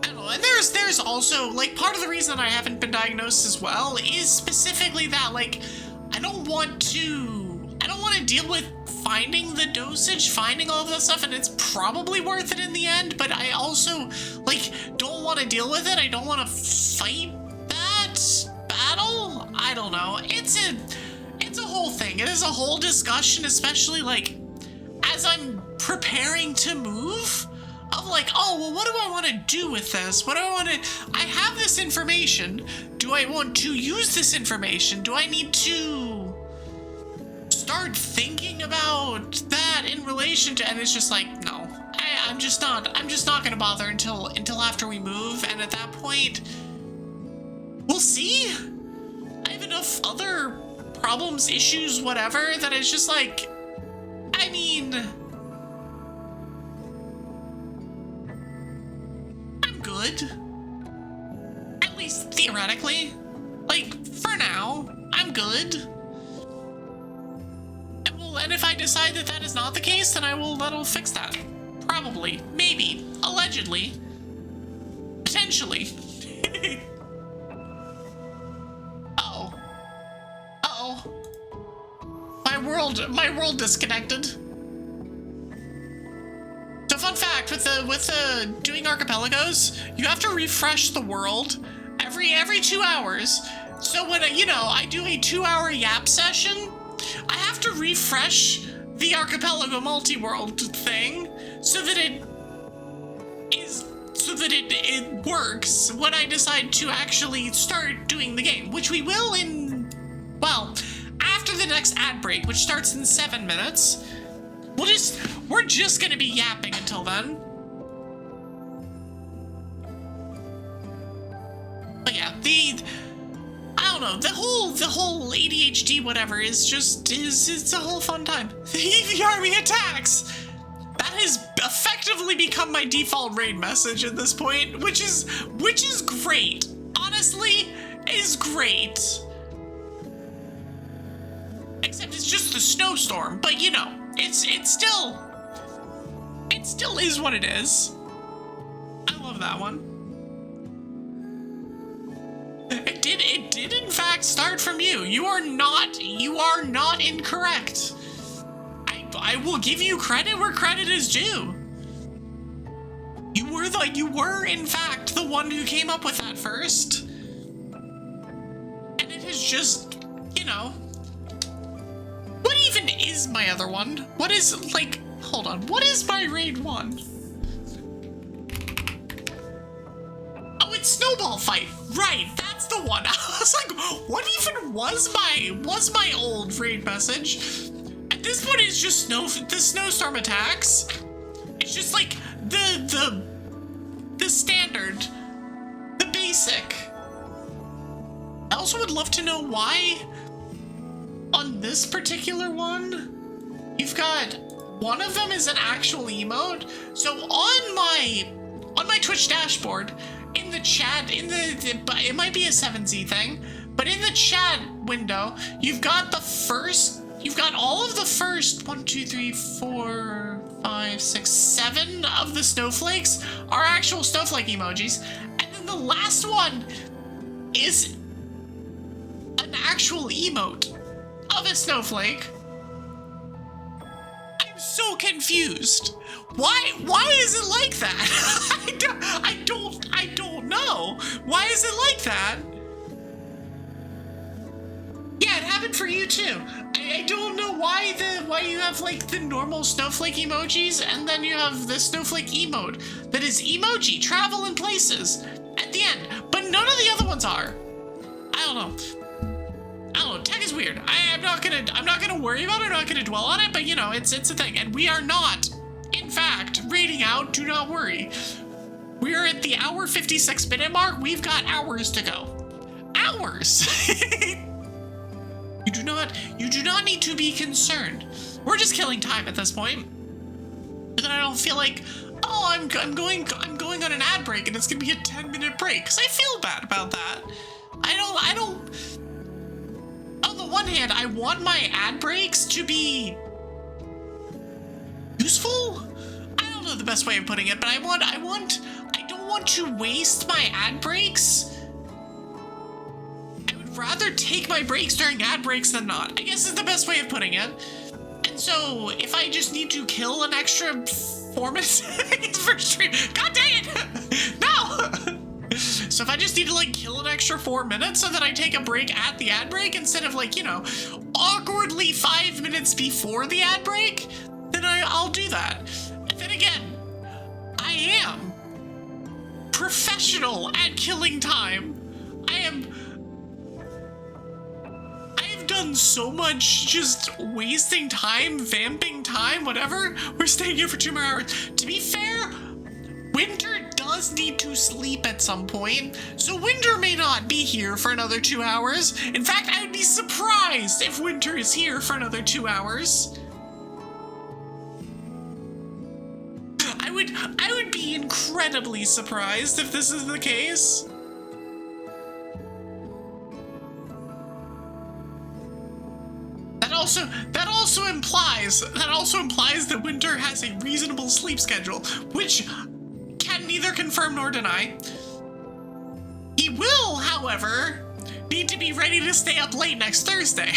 I don't know. And there's also, like, part of the reason that I haven't been diagnosed as well is specifically that, like, I don't want to deal with finding the dosage, finding all of that stuff, and it's probably worth it in the end, but I also, like, don't want to deal with it. I don't want to fight that battle. I don't know. It's a whole thing. It is a whole discussion, especially, like, as I'm preparing to move, of like, oh, well, what do I want to do with this? What do I want to... I have this information. Do I want to use this information? Do I need to start thinking about that in relation to... And it's just like, no. I'm just not going to bother until after we move, and at that point, we'll see. I have enough other problems, issues, whatever, that it's just like, I mean, I'm good. At least theoretically. Like, for now, I'm good. And if I decide that that is not the case, then that'll fix that. Probably. Maybe. Allegedly. Potentially. My world disconnected. So fun fact, with the doing archipelagos, you have to refresh the world every 2 hours. So when I do a 2-hour yap session, I have to refresh the archipelago multi-world thing so that it works when I decide to actually start doing the game, which we will in, well, after the next ad break, which starts in 7 minutes. We're just gonna be yapping until then. But yeah, I don't know, the whole ADHD whatever is it's a whole fun time. The Evie army attacks! That has effectively become my default raid message at this point, which is great. Honestly, is great. Except it's just the snowstorm, but you know, it still is what it is. I love that one. It did in fact start from you. You are not incorrect. I will give you credit where credit is due. You were in fact the one who came up with that first. And it has just, you know. What even is my other one? What is, like, hold on, what is my raid 1? Oh, it's Snowball Fight. Right, that's the one. I was like, what even was my old raid message? At this point, it's just the snowstorm attacks. It's just like the standard, the basic. I also would love to know why on this particular one, you've got one of them is an actual emote. So on my Twitch dashboard, in the chat, it might be a 7Z thing, but in the chat window, you've got all of the first 1, 2, 3, 4, 5, 6, 7 of the snowflakes are actual snowflake emojis, and then the last one is an actual emote of a snowflake. I'm so confused. Why is it like that? I don't know. Why is it like that? Yeah, it happened for you too. I don't know why you have like the normal snowflake emojis and then you have the snowflake emote that is emoji, travel in places at the end, but none of the other ones are. I don't know. Tech is weird. I'm not gonna worry about it. I'm not gonna dwell on it. But you know, it's a thing, and we are not, in fact, raiding out. Do not worry. We are at the hour 56-minute mark. We've got hours to go. Hours. You do not need to be concerned. We're just killing time at this point. And then I don't feel like, oh, I'm going on an ad break, and it's gonna be a 10-minute break, because I feel bad about that. I don't. On the one hand, I want my ad breaks to be useful? I don't know the best way of putting it, but I don't want to waste my ad breaks. I would rather take my breaks during ad breaks than not, I guess is the best way of putting it. And so, if I just need to kill an extra 4 minutes for stream, god dang it! No! So if I just need to like kill an extra 4 minutes so that I take a break at the ad break instead of like, you know, awkwardly 5 minutes before the ad break, then I'll do that. And then again, I am professional at killing time. I have done so much just wasting time, vamping time, whatever. We're staying here for 2 more hours. To be fair, Winter does need to sleep at some point, so Winter may not be here for another 2 hours. In fact, I would be surprised if Winter is here for another 2 hours. I would be incredibly surprised if this is the case. That also implies that Winter has a reasonable sleep schedule, which can neither confirm nor deny. He will, however, need to be ready to stay up late next Thursday.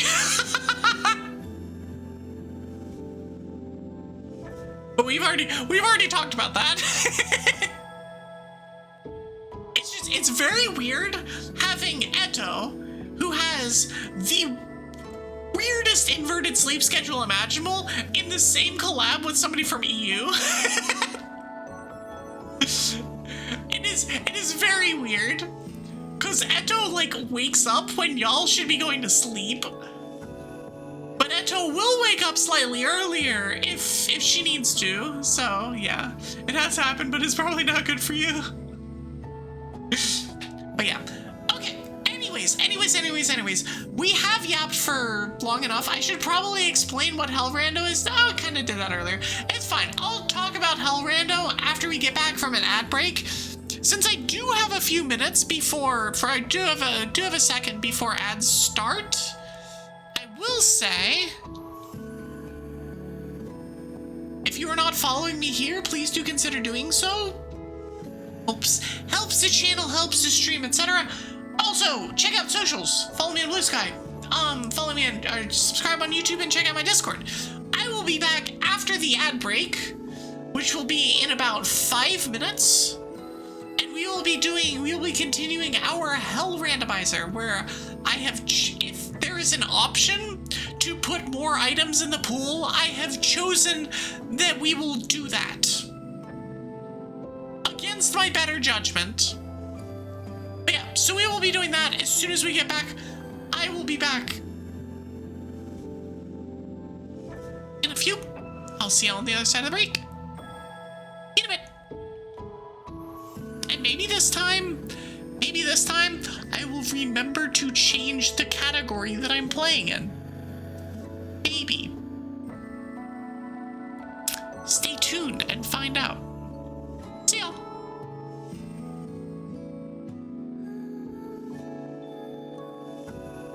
But we've already talked about that. It's very weird having Eto, who has weirdest inverted sleep schedule imaginable in the same collab with somebody from EU. It is very weird. Cause Eto like wakes up when y'all should be going to sleep. But Eto will wake up slightly earlier if she needs to. So yeah, it has happened, but it's probably not good for you. But yeah. Okay. Anyways. We have yapped for long enough. I should probably explain what Hell Rando is. Oh, I kind of did that earlier. It's fine. I'll talk about Hell Rando after we get back from an ad break. Since I do have a few minutes I do have a second before ads start, I will say, if you are not following me here, please do consider doing so. Helps the channel, helps the stream, etc. Also, check out socials. Follow me on Blue Sky. Follow me and subscribe on YouTube and check out my Discord. I will be back after the ad break, which will be in about 5 minutes. And we will be continuing our Hell Randomizer, where if there is an option to put more items in the pool, I have chosen that we will do that. Against my better judgment. But yeah, so we will be doing that as soon as we get back. I will be back in a few. I'll see you on the other side of the break. In a bit. And maybe this time, I will remember to change the category that I'm playing in. Maybe. Stay tuned and find out.